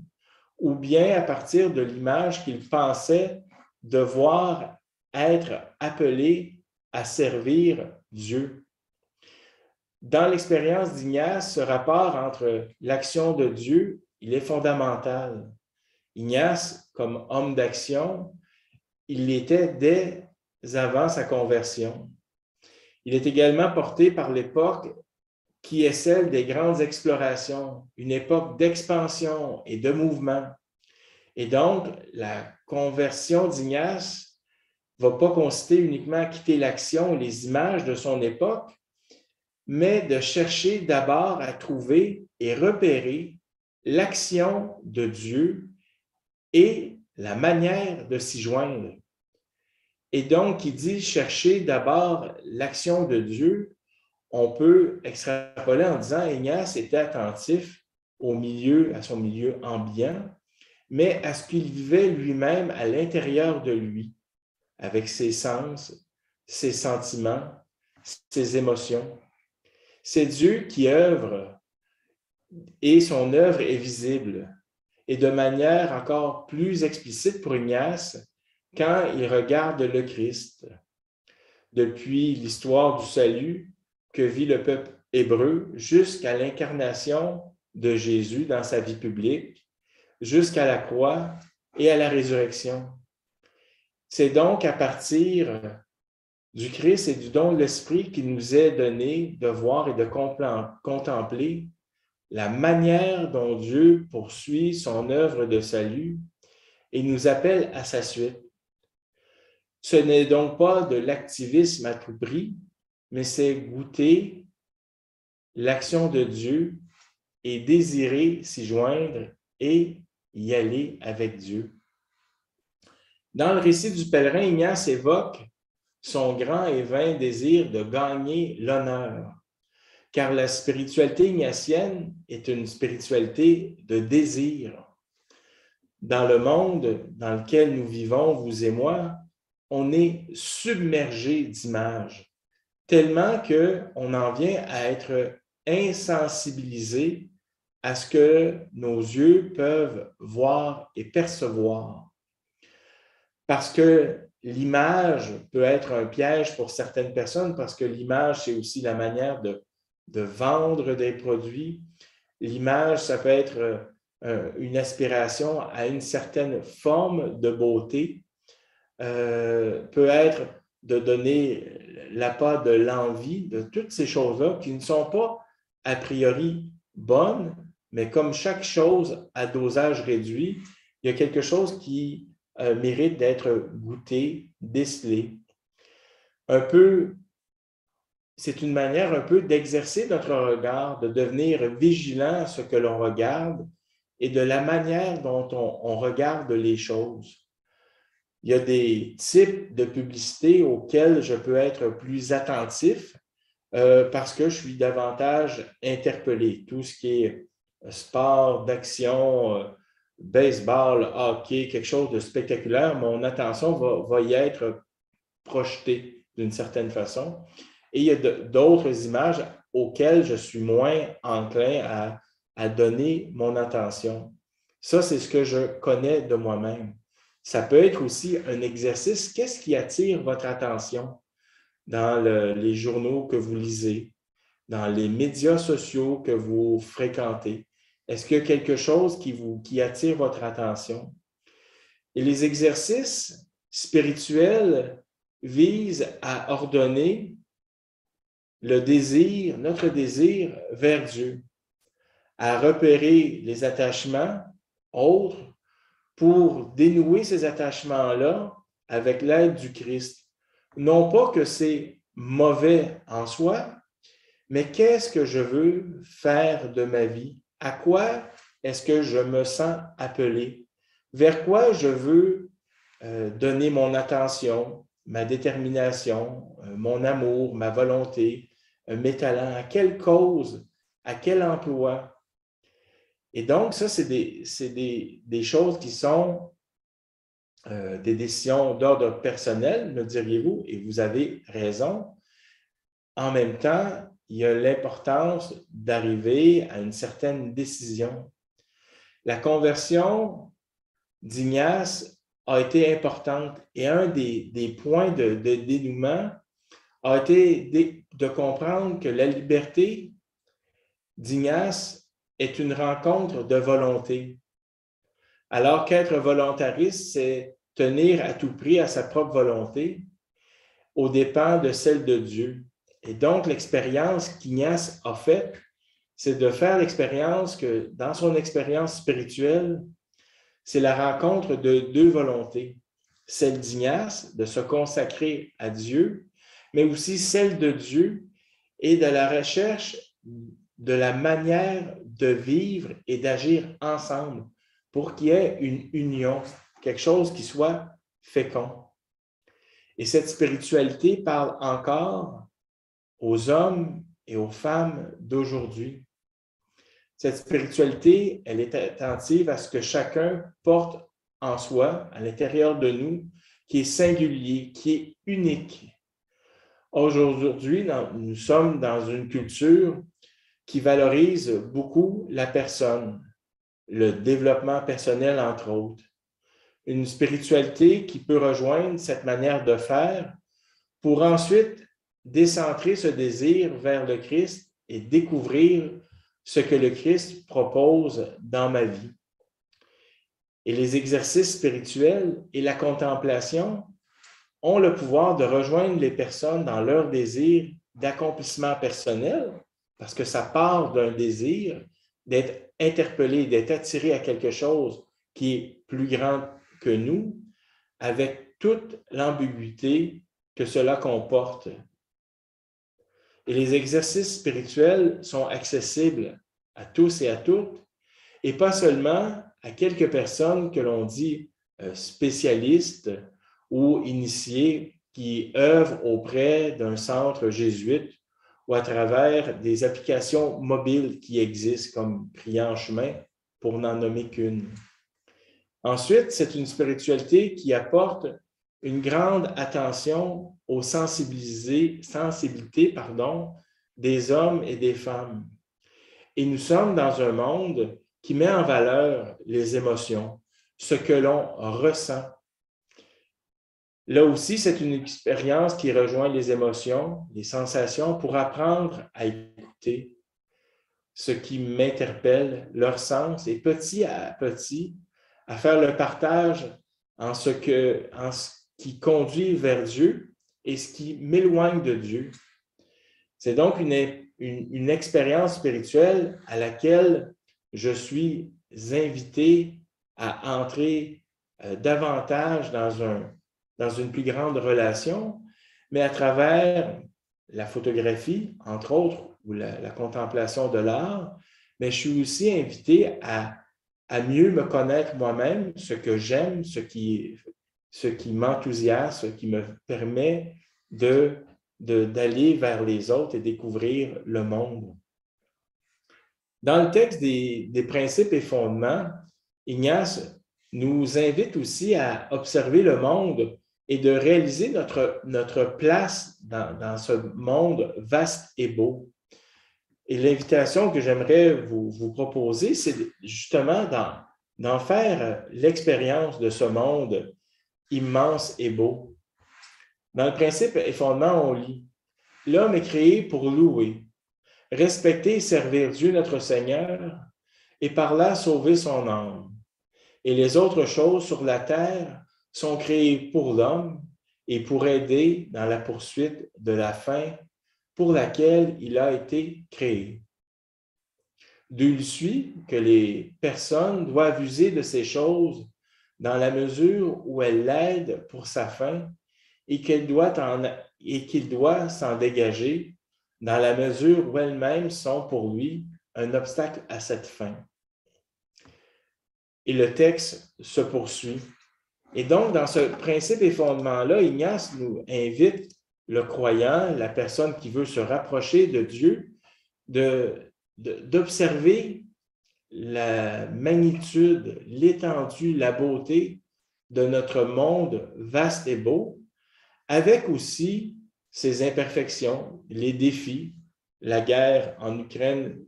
ou bien à partir de l'image qu'il pensait devoir être appelé à servir Dieu. Dans l'expérience d'Ignace, ce rapport entre l'action de Dieu, il est fondamental. Ignace, comme homme d'action, il l'était dès avant sa conversion. Il est également porté par l'époque qui est celle des grandes explorations, une époque d'expansion et de mouvement. Et donc, la conversion d'Ignace ne va pas consister uniquement à quitter l'action et les images de son époque, mais de chercher d'abord à trouver et repérer l'action de Dieu et la manière de s'y joindre. Et donc, il dit chercher d'abord l'action de Dieu. On peut extrapoler en disant Ignace était attentif à son milieu ambiant, mais à ce qu'il vivait lui-même à l'intérieur de lui, avec ses sens, ses sentiments, ses émotions. C'est Dieu qui œuvre et son œuvre est visible. Et de manière encore plus explicite pour Ignace, quand il regarde le Christ. Depuis l'histoire du salut que vit le peuple hébreu jusqu'à l'incarnation de Jésus dans sa vie publique, jusqu'à la croix et à la résurrection. C'est donc à partir du Christ et du don de l'Esprit qu'il nous est donné de voir et de contempler la manière dont Dieu poursuit son œuvre de salut et nous appelle à sa suite. Ce n'est donc pas de l'activisme à tout prix, mais c'est goûter l'action de Dieu et désirer s'y joindre et y aller avec Dieu. Dans le récit du pèlerin, Ignace évoque son grand et vain désir de gagner l'honneur, car la spiritualité ignatienne est une spiritualité de désir. Dans le monde dans lequel nous vivons, vous et moi, on est submergé d'images, tellement qu'on en vient à être insensibilisé à ce que nos yeux peuvent voir et percevoir. Parce que l'image peut être un piège pour certaines personnes, parce que l'image, c'est aussi la manière de vendre des produits. L'image, ça peut être une aspiration à une certaine forme de beauté, peut être de donner l'appât de l'envie, de toutes ces choses-là qui ne sont pas a priori bonnes, mais comme chaque chose à dosage réduit, il y a quelque chose qui mérite d'être goûté, décelé. C'est une manière un peu d'exercer notre regard, de devenir vigilant à ce que l'on regarde et de la manière dont on regarde les choses. Il y a des types de publicités auxquels je peux être plus attentif parce que je suis davantage interpellé. Tout ce qui est sport, d'action, baseball, hockey, quelque chose de spectaculaire, mon attention va y être projetée d'une certaine façon. Et il y a d'autres images auxquelles je suis moins enclin à donner mon attention. Ça, c'est ce que je connais de moi-même. Ça peut être aussi un exercice. Qu'est-ce qui attire votre attention dans les journaux que vous lisez, dans les médias sociaux que vous fréquentez? Est-ce qu'il y a quelque chose qui attire votre attention? Et les exercices spirituels visent à ordonner notre désir vers Dieu, à repérer les attachements autres pour dénouer ces attachements-là avec l'aide du Christ. Non pas que c'est mauvais en soi, mais qu'est-ce que je veux faire de ma vie? À quoi est-ce que je me sens appelé? Vers quoi je veux donner mon attention, ma détermination, mon amour, ma volonté, mes talents? À quelle cause? À quel emploi? Et donc, ça, c'est des choses qui sont des décisions d'ordre personnel, me diriez-vous, et vous avez raison. En même temps, il y a l'importance d'arriver à une certaine décision. La conversion d'Ignace a été importante et un des points de dénouement a été de comprendre que la liberté d'Ignace est une rencontre de volonté. Alors qu'être volontariste, c'est tenir à tout prix à sa propre volonté aux dépens de celle de Dieu. Et donc, l'expérience qu'Ignace a faite, c'est de faire l'expérience que dans son expérience spirituelle, c'est la rencontre de deux volontés. Celle d'Ignace, de se consacrer à Dieu, mais aussi celle de Dieu et de la recherche de la manière de vivre et d'agir ensemble pour qu'il y ait une union, quelque chose qui soit fécond. Et cette spiritualité parle encore aux hommes et aux femmes d'aujourd'hui. Cette spiritualité, elle est attentive à ce que chacun porte en soi, à l'intérieur de nous, qui est singulier, qui est unique. Aujourd'hui, nous sommes dans une culture qui valorise beaucoup la personne, le développement personnel, entre autres. Une spiritualité qui peut rejoindre cette manière de faire pour ensuite décentrer ce désir vers le Christ et découvrir ce que le Christ propose dans ma vie. Et les exercices spirituels et la contemplation ont le pouvoir de rejoindre les personnes dans leur désir d'accomplissement personnel, parce que ça part d'un désir d'être interpellé, d'être attiré à quelque chose qui est plus grand que nous, avec toute l'ambiguïté que cela comporte. Et les exercices spirituels sont accessibles à tous et à toutes, et pas seulement à quelques personnes que l'on dit spécialistes ou initiés qui œuvrent auprès d'un centre jésuite ou à travers des applications mobiles qui existent comme Priant en chemin, pour n'en nommer qu'une. Ensuite, c'est une spiritualité qui apporte une grande attention aux sensibilités des hommes et des femmes. Et nous sommes dans un monde qui met en valeur les émotions, ce que l'on ressent. Là aussi, c'est une expérience qui rejoint les émotions, les sensations, pour apprendre à écouter ce qui m'interpelle, leur sens, et petit à petit, à faire le partage en ce qui conduit vers Dieu et ce qui m'éloigne de Dieu. C'est donc une expérience spirituelle à laquelle je suis invité à entrer davantage dans une plus grande relation, mais à travers la photographie, entre autres, ou la contemplation de l'art, mais je suis aussi invité à mieux me connaître moi-même, ce que j'aime, ce qui m'enthousiasme, ce qui me permet d'aller vers les autres et découvrir le monde. Dans le texte des principes et fondements, Ignace nous invite aussi à observer le monde et de réaliser notre place dans ce monde vaste et beau. Et l'invitation que j'aimerais vous proposer, c'est justement d'en faire l'expérience de ce monde immense et beau. Dans le principe et fondement, on lit « L'homme est créé pour louer, respecter et servir Dieu notre Seigneur et par là sauver son âme. Et les autres choses sur la terre sont créées pour l'homme et pour aider dans la poursuite de la fin pour laquelle il a été créé. D'où suit que les personnes doivent user de ces choses dans la mesure où elles l'aident pour sa fin et qu'il doit s'en dégager dans la mesure où elles-mêmes sont pour lui un obstacle à cette fin. » Et le texte se poursuit. Et donc, dans ce principe et fondement-là, Ignace nous invite le croyant, la personne qui veut se rapprocher de Dieu, d'observer la magnitude, l'étendue, la beauté de notre monde vaste et beau, avec aussi ses imperfections, les défis, la guerre en Ukraine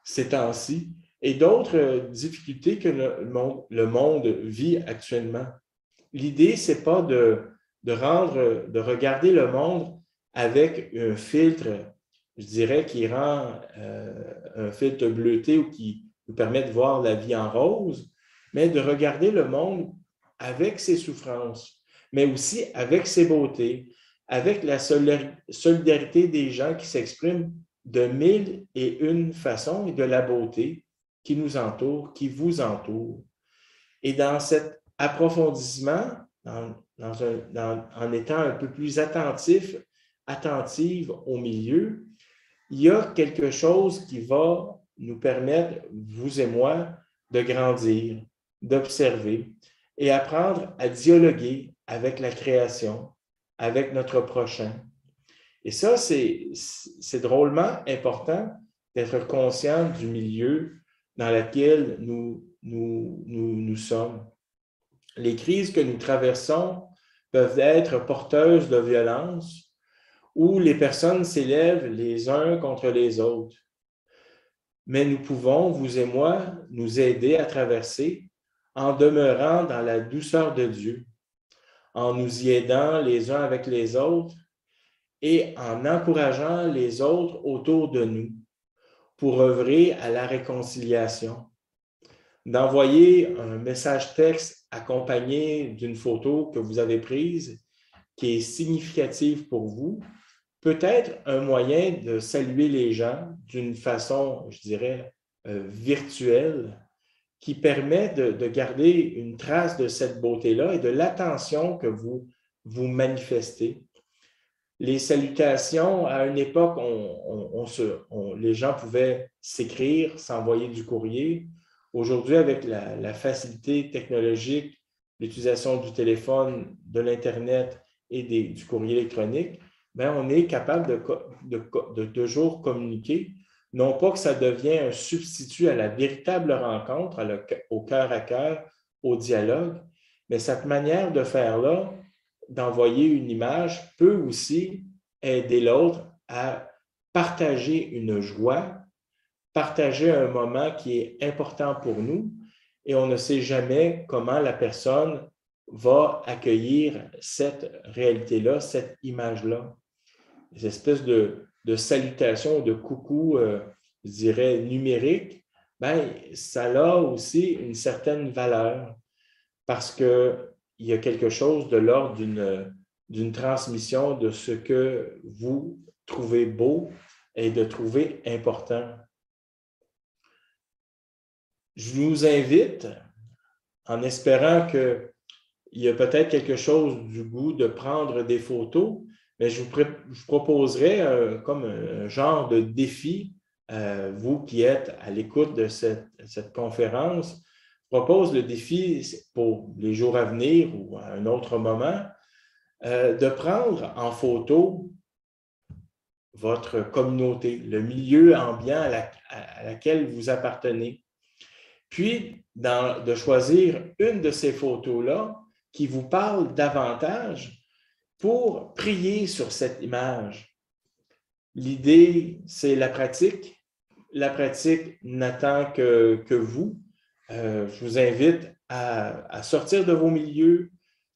ces temps-ci, et d'autres difficultés que le monde vit actuellement. L'idée, ce n'est pas de regarder le monde avec un filtre, je dirais, qui rend un filtre bleuté ou qui nous permet de voir la vie en rose, mais de regarder le monde avec ses souffrances, mais aussi avec ses beautés, avec la solidarité des gens qui s'expriment de 1001 façons et de la beauté qui nous entoure, qui vous entoure. Et dans cet approfondissement, en étant un peu plus attentive au milieu, il y a quelque chose qui va nous permettre, vous et moi, de grandir, d'observer et apprendre à dialoguer avec la création, avec notre prochain. Et ça, c'est drôlement important d'être conscient du milieu dans lequel nous sommes. Les crises que nous traversons peuvent être porteuses de violence où les personnes s'élèvent les uns contre les autres. Mais nous pouvons, vous et moi, nous aider à traverser en demeurant dans la douceur de Dieu, en nous y aidant les uns avec les autres et en encourageant les autres autour de nous pour œuvrer à la réconciliation. D'envoyer un message texte accompagné d'une photo que vous avez prise qui est significative pour vous, peut être un moyen de saluer les gens d'une façon, je dirais, virtuelle, qui permet de garder une trace de cette beauté-là et de l'attention que vous manifestez. Les salutations, à une époque, les gens pouvaient s'écrire, s'envoyer du courrier. Aujourd'hui, avec la facilité technologique, l'utilisation du téléphone, de l'Internet et du courrier électronique, bien, on est capable de toujours communiquer. Non pas que ça devient un substitut à la véritable rencontre, au cœur à cœur, au dialogue, mais cette manière de faire-là, d'envoyer une image, peut aussi aider l'autre à partager une joie, partager un moment qui est important pour nous et on ne sait jamais comment la personne va accueillir cette réalité-là, cette image-là. Des espèces de salutations, de coucou, je dirais, numérique, ben, ça a aussi une certaine valeur parce qu'il y a quelque chose de l'ordre d'une transmission de ce que vous trouvez beau et de trouver important. Je vous invite, en espérant qu'il y a peut-être quelque chose du goût de prendre des photos, mais je vous proposerais comme un genre de défi, vous qui êtes à l'écoute de cette conférence, je propose le défi pour les jours à venir ou à un autre moment, de prendre en photo votre communauté, le milieu ambiant à laquelle vous appartenez. Puis, de choisir une de ces photos-là qui vous parle davantage pour prier sur cette image. L'idée, c'est la pratique. La pratique n'attend que vous. Je vous invite à sortir de vos milieux,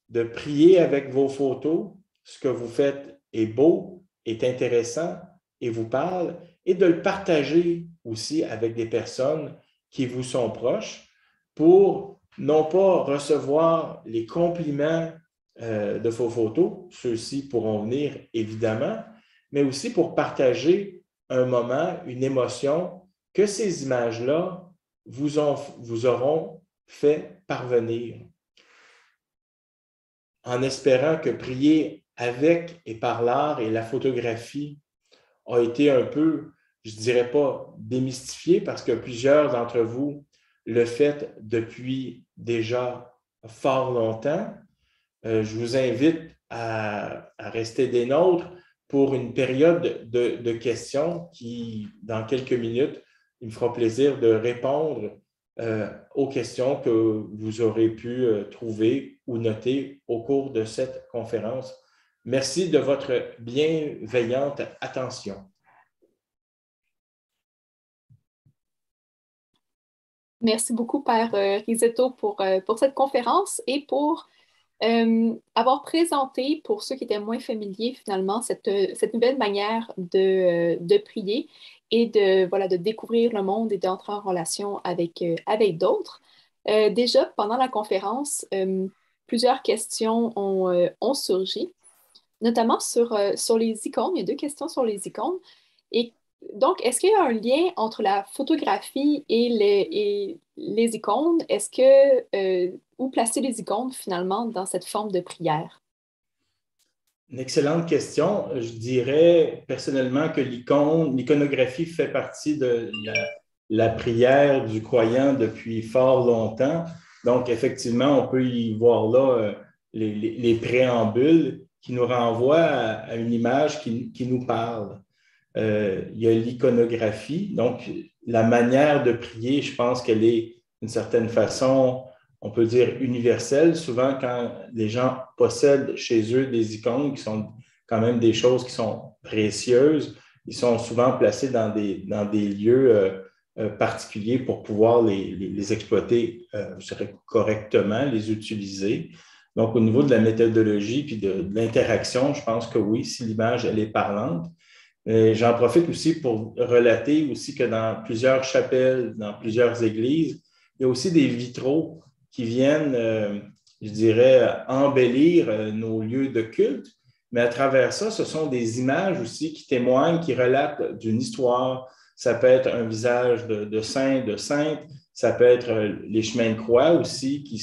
de prier avec vos photos. Ce que vous faites est beau, est intéressant et vous parle, et de le partager aussi avec des personnes qui vous sont proches pour non pas recevoir les compliments de vos photos, ceux-ci pourront venir évidemment, mais aussi pour partager un moment, une émotion que ces images-là vous auront fait parvenir. En espérant que prier avec et par l'art et la photographie a été un peu, je ne dirais pas démystifié, parce que plusieurs d'entre vous le faites depuis déjà fort longtemps. Je vous invite à rester des nôtres pour une période de questions qui, dans quelques minutes, il me fera plaisir de répondre aux questions que vous aurez pu trouver ou noter au cours de cette conférence. Merci de votre bienveillante attention. Merci beaucoup, Père Risetto, pour cette conférence et pour avoir présenté, pour ceux qui étaient moins familiers, finalement, cette nouvelle manière de prier et de découvrir le monde et d'entrer en relation avec d'autres. Déjà, pendant la conférence, plusieurs questions ont surgi, notamment sur les icônes. Il y a 2 questions sur les icônes. Et donc, est-ce qu'il y a un lien entre la photographie et les icônes? Où placer les icônes finalement dans cette forme de prière? Une excellente question. Je dirais personnellement que l'iconographie fait partie de la prière du croyant depuis fort longtemps. Donc, effectivement, on peut y voir là les préambules qui nous renvoient à une image qui nous parle. Il y a l'iconographie, donc la manière de prier, je pense qu'elle est d'une certaine façon, on peut dire universelle. Souvent, quand les gens possèdent chez eux des icônes qui sont quand même des choses qui sont précieuses, ils sont souvent placés dans des lieux particuliers pour pouvoir les exploiter correctement, les utiliser. Donc, au niveau de la méthodologie puis de l'interaction, je pense que oui, si l'image, elle est parlante. J'en profite aussi pour relater aussi que dans plusieurs chapelles, dans plusieurs églises, il y a aussi des vitraux qui viennent, je dirais, embellir nos lieux de culte. Mais à travers ça, ce sont des images aussi qui témoignent, qui relatent d'une histoire. Ça peut être un visage de saint, de sainte. Ça peut être les chemins de croix aussi qui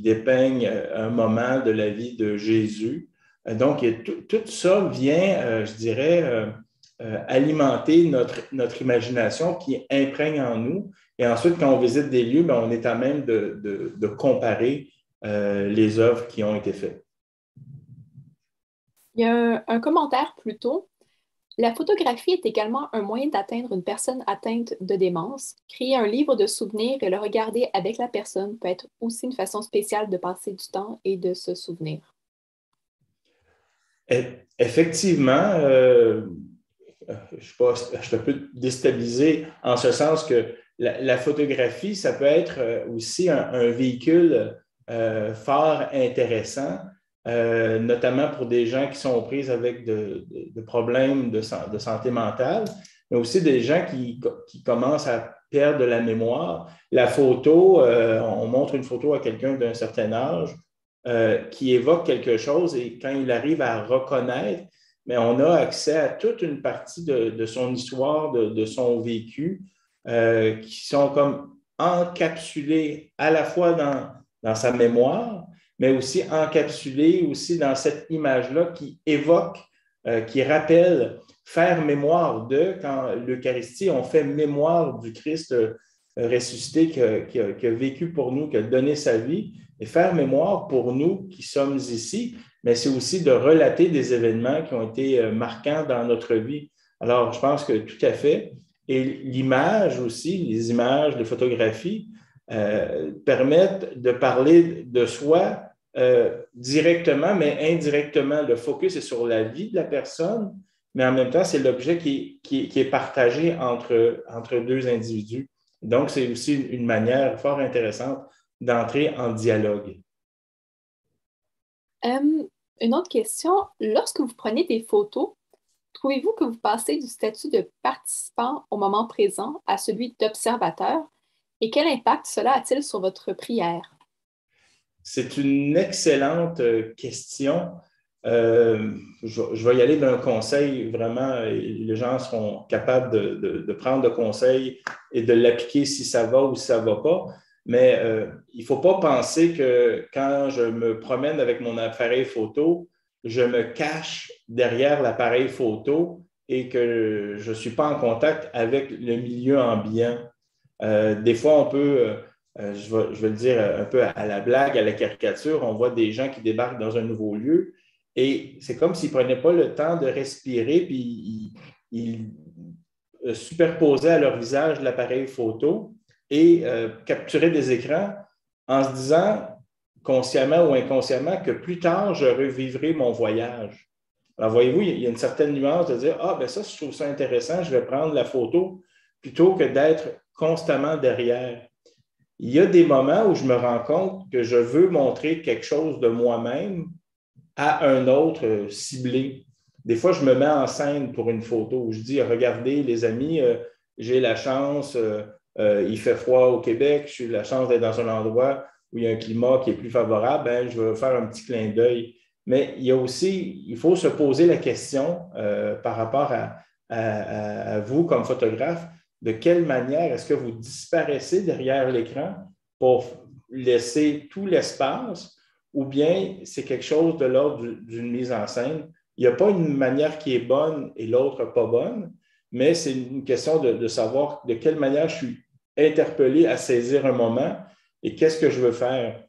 dépeignent un moment de la vie de Jésus. Donc, tout ça vient, je dirais, alimenter notre imagination qui imprègne en nous. Et ensuite, quand on visite des lieux, on est à même de comparer les œuvres qui ont été faites. Il y a un commentaire plus tôt. La photographie est également un moyen d'atteindre une personne atteinte de démence. Créer un livre de souvenirs et le regarder avec la personne peut être aussi une façon spéciale de passer du temps et de se souvenir. Effectivement, je suis un peu déstabilisé en ce sens que la photographie, ça peut être aussi un véhicule fort intéressant, notamment pour des gens qui sont aux prises avec de problèmes de santé mentale, mais aussi des gens qui commencent à perdre la mémoire. La photo, on montre une photo à quelqu'un d'un certain âge, qui évoque quelque chose et quand il arrive à reconnaître, mais on a accès à toute une partie de son histoire, de son vécu, qui sont comme encapsulés à la fois dans sa mémoire, mais aussi encapsulés aussi dans cette image-là qui évoque, qui rappelle, faire mémoire de, quand l'Eucharistie, on fait mémoire du Christ ressuscité qui a vécu pour nous, qui a donné sa vie, et faire mémoire pour nous qui sommes ici. mais c'est aussi de relater des événements qui ont été marquants dans notre vie. Alors, je pense que tout à fait. Et l'image aussi, les images, les photographies permettent de parler de soi directement, mais indirectement. Le focus est sur la vie de la personne, mais en même temps, c'est l'objet qui est partagé entre deux individus. Donc, c'est aussi une manière fort intéressante d'entrer en dialogue. Une autre question, lorsque vous prenez des photos, trouvez-vous que vous passez du statut de participant au moment présent à celui d'observateur? Et quel impact cela a-t-il sur votre prière? C'est une excellente question. Je vais y aller d'un conseil, vraiment, les gens seront capables de prendre le conseil et de l'appliquer si ça va ou si ça ne va pas. Mais il ne faut pas penser que quand je me promène avec mon appareil photo, je me cache derrière l'appareil photo et que je ne suis pas en contact avec le milieu ambiant. Des fois, on peut, je vais le dire un peu à la blague, à la caricature, on voit des gens qui débarquent dans un nouveau lieu et c'est comme s'ils ne prenaient pas le temps de respirer puis ils superposaient à leur visage l'appareil photo et capturaient des écrans en se disant, consciemment ou inconsciemment, que plus tard, je revivrai mon voyage. Alors, voyez-vous, il y a une certaine nuance de dire, ah, ben ça, je trouve ça intéressant, je vais prendre la photo plutôt que d'être constamment derrière. Il y a des moments où je me rends compte que je veux montrer quelque chose de moi-même à un autre ciblé. Des fois, je me mets en scène pour une photo où je dis, regardez les amis, j'ai la chance, il fait froid au Québec, j'ai la chance d'être dans un endroit où il y a un climat qui est plus favorable, ben, je vais faire un petit clin d'œil. Mais il y a aussi, il faut se poser la question par rapport à vous comme photographe, de quelle manière est-ce que vous disparaissez derrière l'écran pour laisser tout l'espace ou bien c'est quelque chose de l'ordre d'une mise en scène. Il n'y a pas une manière qui est bonne et l'autre pas bonne, mais c'est une question de savoir de quelle manière je suis interpellé à saisir un moment et qu'est-ce que je veux faire.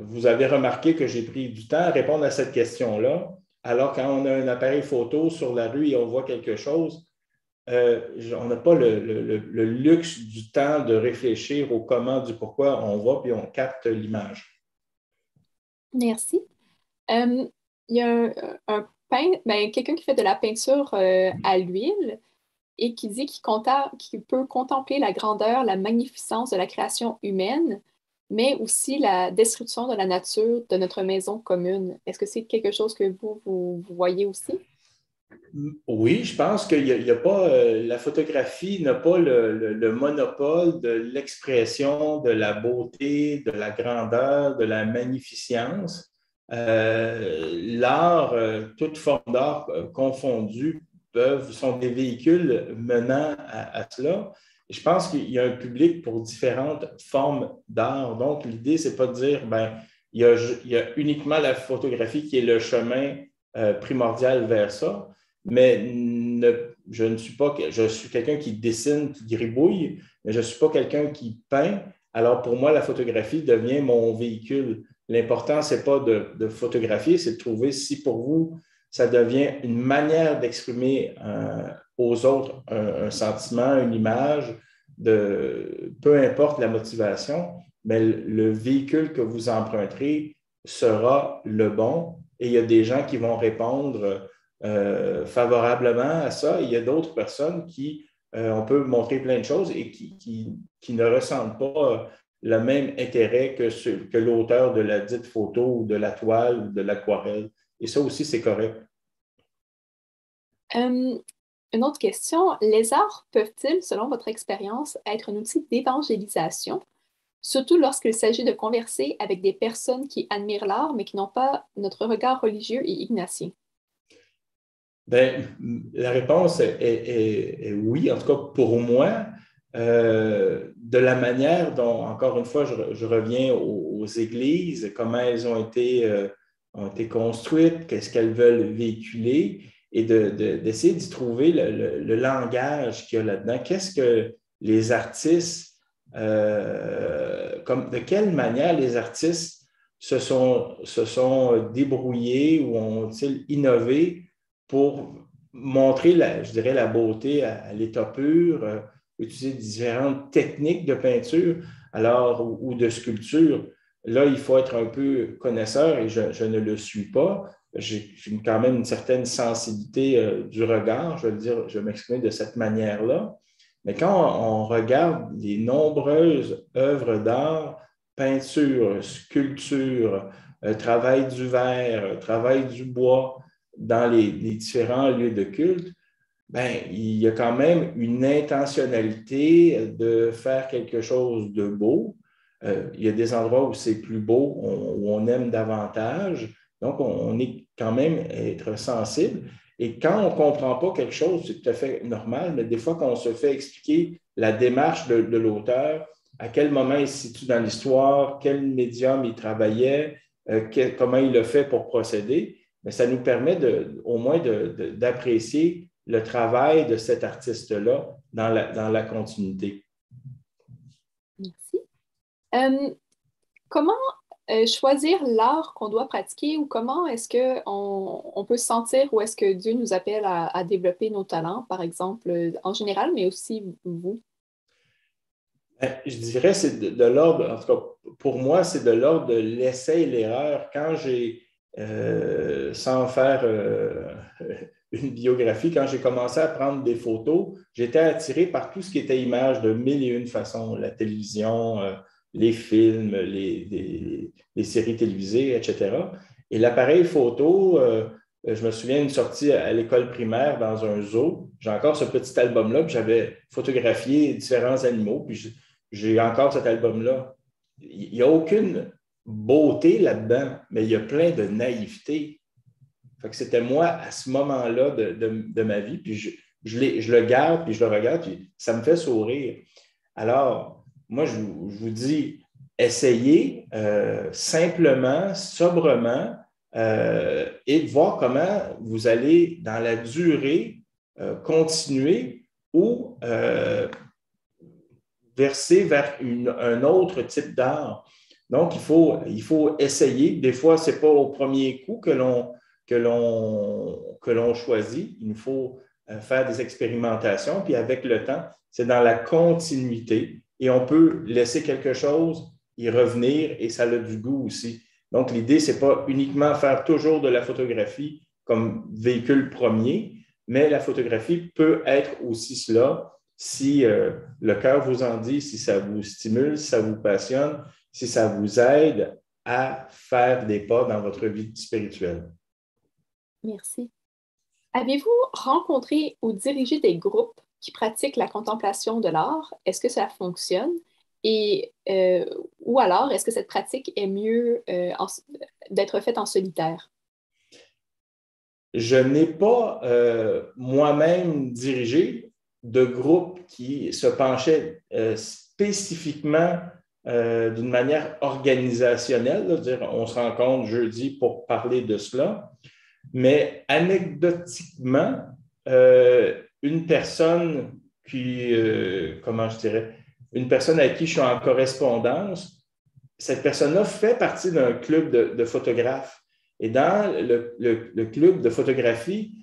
Vous avez remarqué que j'ai pris du temps à répondre à cette question-là, alors quand on a un appareil photo sur la rue et on voit quelque chose, on n'a pas le luxe du temps de réfléchir au comment, du pourquoi on va, puis on capte l'image. Merci. Il y a quelqu'un qui fait de la peinture à l'huile et qui dit qu'il peut contempler la grandeur, la magnificence de la création humaine, mais aussi la destruction de la nature de notre maison commune. Est-ce que c'est quelque chose que vous voyez aussi? Oui, je pense qu'il y a pas, la photographie n'a pas le monopole de l'expression, de la beauté, de la grandeur, de la magnificence. L'art, toute forme d'art confondue, sont des véhicules menant à cela. Et je pense qu'il y a un public pour différentes formes d'art. Donc, l'idée, c'est pas de dire, ben, il y a uniquement la photographie qui est le chemin primordial vers ça. Mais je suis quelqu'un qui dessine, qui gribouille, mais je ne suis pas quelqu'un qui peint. Alors, pour moi, la photographie devient mon véhicule. L'important, ce n'est pas de photographier, c'est de trouver si pour vous, ça devient une manière d'exprimer aux autres un sentiment, une image, peu importe la motivation, mais le véhicule que vous emprunterez sera le bon. Et il y a des gens qui vont répondre favorablement à ça. Il y a d'autres personnes qui, on peut montrer plein de choses et qui ne ressentent pas le même intérêt que l'auteur de la dite photo ou de la toile ou de l'aquarelle. Et ça aussi, c'est correct. Une autre question, les arts peuvent-ils, selon votre expérience, être un outil d'évangélisation, surtout lorsqu'il s'agit de converser avec des personnes qui admirent l'art, mais qui n'ont pas notre regard religieux et ignatien? Bien, la réponse est oui, en tout cas pour moi. De la manière dont, encore une fois, je reviens aux églises, comment elles ont été construites, qu'est-ce qu'elles veulent véhiculer, et d'essayer d'y trouver le langage qu'il y a là-dedans. Qu'est-ce que les artistes, de quelle manière les artistes se sont débrouillés ou ont-ils innové pour montrer, je dirais, la beauté à l'état pur, utiliser différentes techniques de peinture ou de sculpture. Là, il faut être un peu connaisseur et je ne le suis pas. J'ai quand même une certaine sensibilité du regard, je vais le dire, je vais m'exprimer de cette manière-là. Mais quand on regarde les nombreuses œuvres d'art, peinture, sculpture, travail du verre, travail du bois dans les différents lieux de culte, ben, il y a quand même une intentionnalité de faire quelque chose de beau. Il y a des endroits où c'est plus beau, où on aime davantage. Donc, on est quand même être sensible. Et quand on ne comprend pas quelque chose, c'est tout à fait normal, mais des fois, quand on se fait expliquer la démarche de l'auteur, à quel moment il se situe dans l'histoire, quel médium il travaillait, comment il le fait pour procéder, bien, ça nous permet au moins d'apprécier le travail de cet artiste-là dans la continuité. Merci. Comment choisir l'art qu'on doit pratiquer ou comment est-ce qu'on peut sentir où est-ce que Dieu nous appelle à développer nos talents, par exemple, en général, mais aussi vous? Je dirais que c'est de l'ordre, en tout cas pour moi, c'est de l'ordre de l'essai et l'erreur. Quand j'ai, sans faire une biographie, quand j'ai commencé à prendre des photos, j'étais attiré par tout ce qui était image de mille et une façons, la télévision, les films, les séries télévisées, etc. Et l'appareil photo, je me souviens d'une sortie à l'école primaire dans un zoo. J'ai encore ce petit album-là, puis j'avais photographié différents animaux, puis j'ai encore cet album-là. Il n'y a aucune beauté là-dedans, mais il y a plein de naïveté. Fait que c'était moi à ce moment-là de ma vie, puis je le garde, puis je le regarde, puis ça me fait sourire. Alors, moi, je vous dis, essayez simplement, sobrement, et de voir comment vous allez, dans la durée, continuer ou verser vers un autre type d'art. Donc, il faut essayer. Des fois, ce n'est pas au premier coup que l'on choisit. Il faut faire des expérimentations. Puis avec le temps, c'est dans la continuité. Et on peut laisser quelque chose, y revenir, et ça a du goût aussi. Donc, l'idée, ce n'est pas uniquement faire toujours de la photographie comme véhicule premier, mais la photographie peut être aussi cela si le cœur vous en dit, si ça vous stimule, si ça vous passionne, si ça vous aide à faire des pas dans votre vie spirituelle. Merci. Avez-vous rencontré ou dirigé des groupes qui pratiquent la contemplation de l'art? Est-ce que ça fonctionne? Et, ou alors, est-ce que cette pratique est mieux d'être faite en solitaire? Je n'ai pas moi-même dirigé de groupe qui se penchait spécifiquement d'une manière organisationnelle, là, dire on se rencontre jeudi pour parler de cela, mais anecdotiquement, une personne comment je dirais, une personne avec qui je suis en correspondance, cette personne-là fait partie d'un club de photographes. Et dans le club de photographie,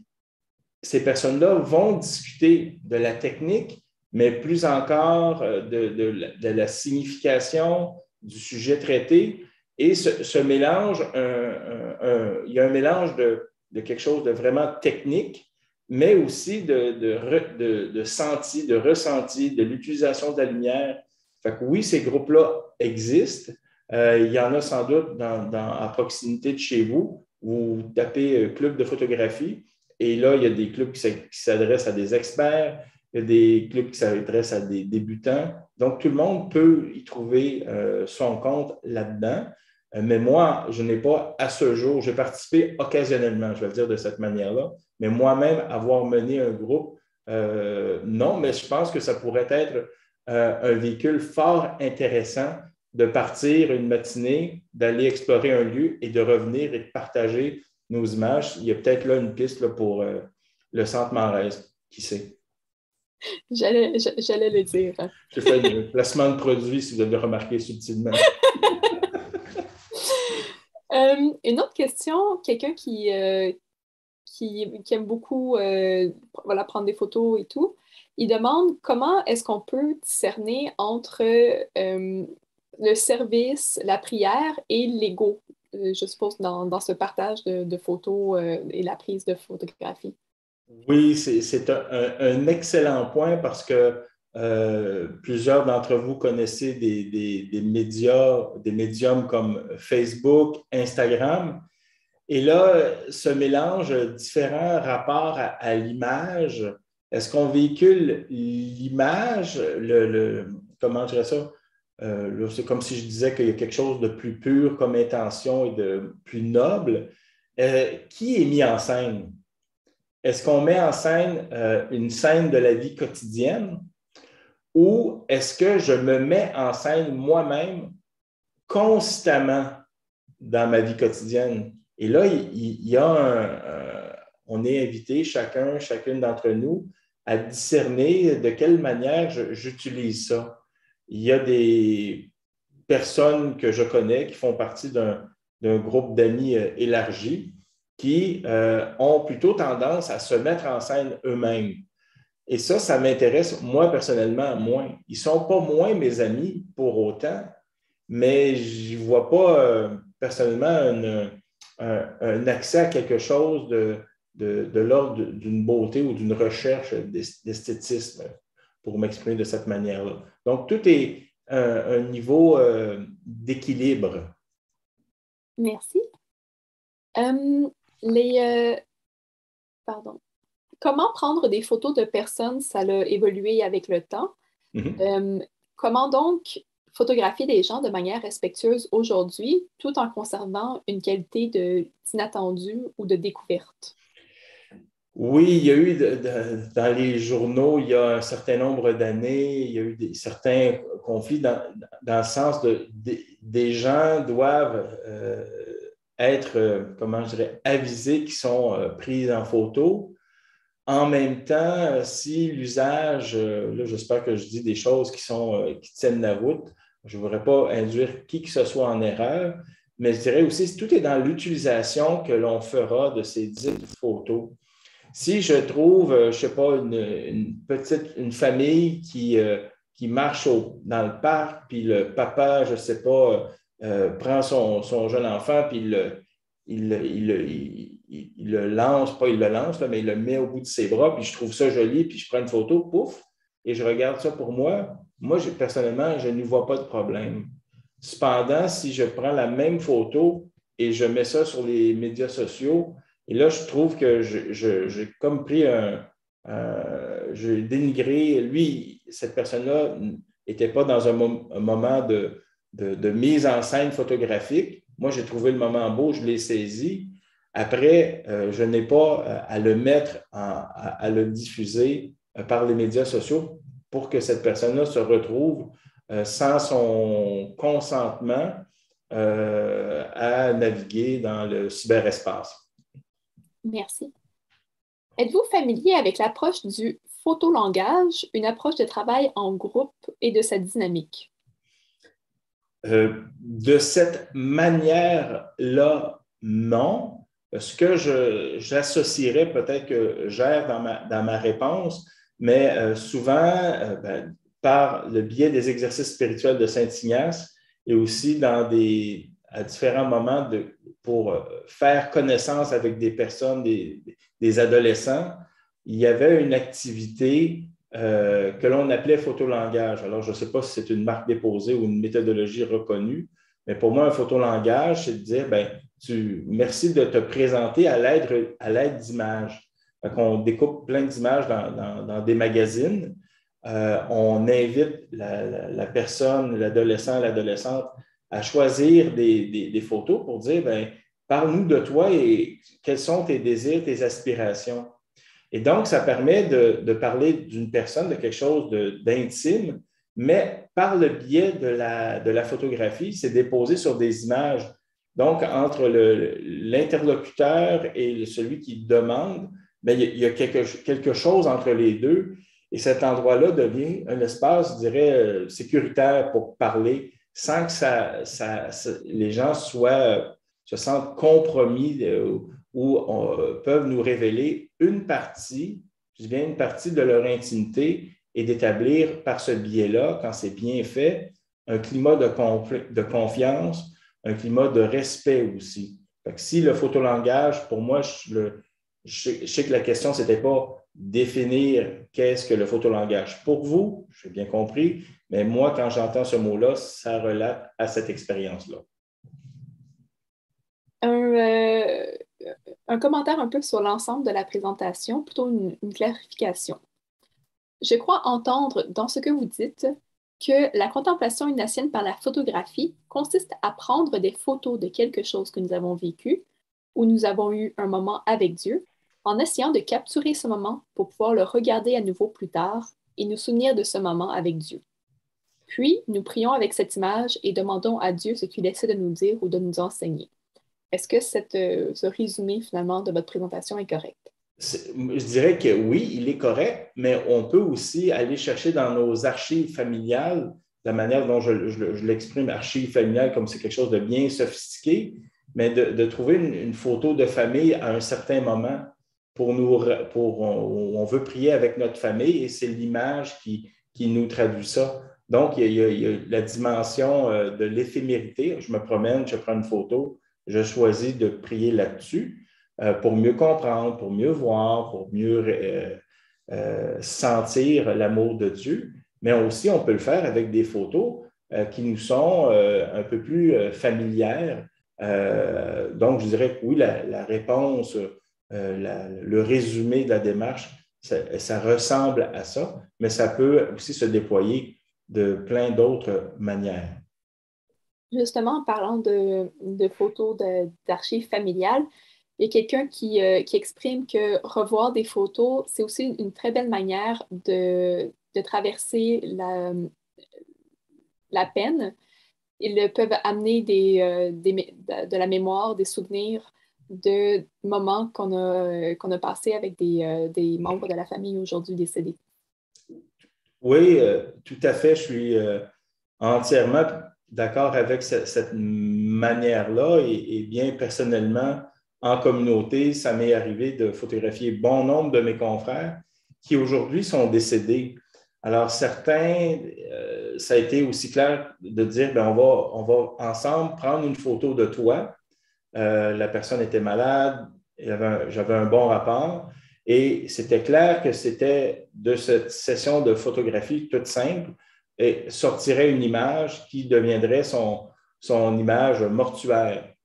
ces personnes-là vont discuter de la technique, mais plus encore de la signification du sujet traité. Et ce mélange, il y a un mélange de quelque chose de vraiment technique, mais aussi de senti, de ressenti, de l'utilisation de la lumière. Fait que oui, ces groupes-là existent. Il y en a sans doute à proximité de chez vous. Vous tapez club de photographie et là, il y a des clubs qui s'adressent à des experts, il y a des clubs qui s'adressent à des débutants. Donc, tout le monde peut y trouver son compte là-dedans. Mais moi, je n'ai pas à ce jour, j'ai participé occasionnellement, je vais le dire de cette manière-là, mais moi-même, avoir mené un groupe, non, mais je pense que ça pourrait être un véhicule fort intéressant de partir une matinée, d'aller explorer un lieu et de revenir et de partager nos images. Il y a peut-être là une piste là, pour le Centre Manresa, qui sait. J'allais le dire. J'ai fait un placement de produit, si vous avez remarqué subtilement. Une autre question, quelqu'un qui aime beaucoup voilà, prendre des photos et tout, il demande comment est-ce qu'on peut discerner entre le service, la prière et l'ego, je suppose, dans ce partage de photos et la prise de photographie. Oui, c'est un excellent point parce que plusieurs d'entre vous connaissez des médias, des médiums comme Facebook, Instagram. Et là, se mélangent différents rapports à l'image. Est-ce qu'on véhicule l'image, comment je dirais ça? C'est comme si je disais qu'il y a quelque chose de plus pur comme intention et de plus noble. Qui est mis en scène? Est-ce qu'on met en scène une scène de la vie quotidienne ou est-ce que je me mets en scène moi-même constamment dans ma vie quotidienne? Et là, il y a on est invité, chacune d'entre nous, à discerner de quelle manière j'utilise ça. Il y a des personnes que je connais qui font partie d'un groupe d'amis élargi qui ont plutôt tendance à se mettre en scène eux-mêmes. Et ça m'intéresse, moi, personnellement, moins. Ils ne sont pas moins mes amis pour autant, mais je ne vois pas personnellement un accès à quelque chose de l'ordre d'une beauté ou d'une recherche d'esthétisme, pour m'exprimer de cette manière-là. Donc, tout est un niveau d'équilibre. Merci. Les, pardon. Comment prendre des photos de personnes, ça a évolué avec le temps. Comment donc photographier des gens de manière respectueuse aujourd'hui, tout en conservant une qualité d'inattendue ou de découverte? Oui, il y a eu dans les journaux, il y a un certain nombre d'années, il y a eu certains conflits dans le sens des gens doivent être, comment je dirais, avisés qui sont pris en photo. En même temps, si l'usage, là, j'espère que je dis des choses qui tiennent la route, je ne voudrais pas induire qui que ce soit en erreur, mais je dirais aussi, tout est dans l'utilisation que l'on fera de ces dites photos. Si je trouve, je ne sais pas, une famille qui marche dans le parc, puis le papa, je ne sais pas, prend son jeune enfant, puis il le lance, pas il le lance, là, mais il le met au bout de ses bras, puis je trouve ça joli, puis je prends une photo, pouf, et je regarde ça pour moi. Moi, personnellement, je n'y vois pas de problème. Cependant, si je prends la même photo et je mets ça sur les médias sociaux, et là, je trouve que j'ai comme pris j'ai dénigré. Lui, cette personne-là n'était pas dans un moment de mise en scène photographique. Moi, j'ai trouvé le moment beau, je l'ai saisi. Après, je n'ai pas à le mettre, à le diffuser par les médias sociaux pour que cette personne-là se retrouve sans son consentement à naviguer dans le cyberespace. Merci. Êtes-vous familier avec l'approche du photolangage, une approche de travail en groupe et de sa dynamique? De cette manière-là, non. Ce que j'associerais, peut-être que j'erre dans ma réponse, mais souvent, par le biais des exercices spirituels de Saint-Ignace et aussi à différents moments pour faire connaissance avec des personnes, des adolescents, il y avait une activité que l'on appelait photolangage. Alors, je ne sais pas si c'est une marque déposée ou une méthodologie reconnue, mais pour moi, un photolangage, c'est de dire, merci de te présenter à l'aide d'images. On découpe plein d'images dans des magazines. On invite la personne, l'adolescent, l'adolescente à choisir des photos pour dire, parle-nous de toi et quels sont tes désirs, tes aspirations. Et donc, ça permet de parler d'une personne, de quelque chose d'intime, mais par le biais de la photographie, c'est déposé sur des images. Donc, entre l'interlocuteur et celui qui demande, il y a quelque chose entre les deux. Et cet endroit-là devient un espace, je dirais, sécuritaire pour parler sans que les gens soient se sentent compromis ou peuvent nous révéler une partie, je dis bien une partie de leur intimité et d'établir par ce biais-là, quand c'est bien fait, un climat de confiance, un climat de respect aussi. Fait que si le photolangage, pour moi, je sais que la question, ce n'était pas définir qu'est-ce que le photolangage pour vous, j'ai bien compris, mais moi, quand j'entends ce mot-là, ça relate à cette expérience-là. Un commentaire un peu sur l'ensemble de la présentation, plutôt une clarification. Je crois entendre dans ce que vous dites que la contemplation ignatienne par la photographie consiste à prendre des photos de quelque chose que nous avons vécu ou nous avons eu un moment avec Dieu, en essayant de capturer ce moment pour pouvoir le regarder à nouveau plus tard et nous souvenir de ce moment avec Dieu. Puis, nous prions avec cette image et demandons à Dieu ce qu'il essaie de nous dire ou de nous enseigner. Est-ce que ce résumé, finalement, de votre présentation est correct? Je dirais que oui, il est correct, mais on peut aussi aller chercher dans nos archives familiales, la manière dont je l'exprime, archives familiales, comme c'est quelque chose de bien sophistiqué, mais de trouver une photo de famille à un certain moment on veut prier avec notre famille et c'est l'image qui nous traduit ça. Donc, il y a la dimension de l'éphémérité. Je me promène, je prends une photo, je choisis de prier là-dessus pour mieux comprendre, pour mieux voir, pour mieux sentir l'amour de Dieu. Mais aussi, on peut le faire avec des photos qui nous sont un peu plus familières. Donc, je dirais que oui, la réponse, le résumé de la démarche, ça ressemble à ça, mais ça peut aussi se déployer de plein d'autres manières. Justement, en parlant de photos d'archives familiales, il y a quelqu'un qui exprime que revoir des photos, c'est aussi une très belle manière de traverser la peine. Ils peuvent amener de la mémoire, des souvenirs de moments qu'on a passés avec des membres de la famille aujourd'hui décédés. Oui, tout à fait. Je suis entièrement d'accord avec cette manière-là et bien personnellement, en communauté, ça m'est arrivé de photographier bon nombre de mes confrères qui aujourd'hui sont décédés. Alors, certains, ça a été aussi clair de dire, bien, on va ensemble prendre une photo de toi. La personne était malade, j'avais un bon rapport et c'était clair que c'était de cette session de photographie toute simple et sortirait une image qui deviendrait son image mortuaire.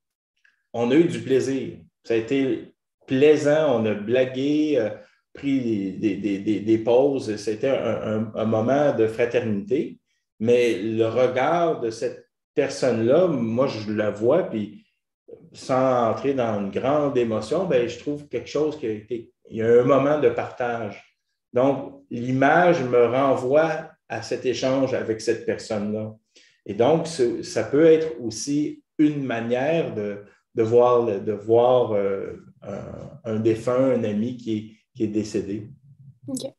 On a eu du plaisir. Ça a été plaisant, on a blagué, pris des pauses. C'était un moment de fraternité. Mais le regard de cette personne-là, moi, je la vois, puis sans entrer dans une grande émotion, bien, je trouve quelque chose il y a un moment de partage. Donc, l'image me renvoie à cet échange avec cette personne-là. Et donc, ça peut être aussi une manière de voir un défunt, un ami qui est décédé. OK.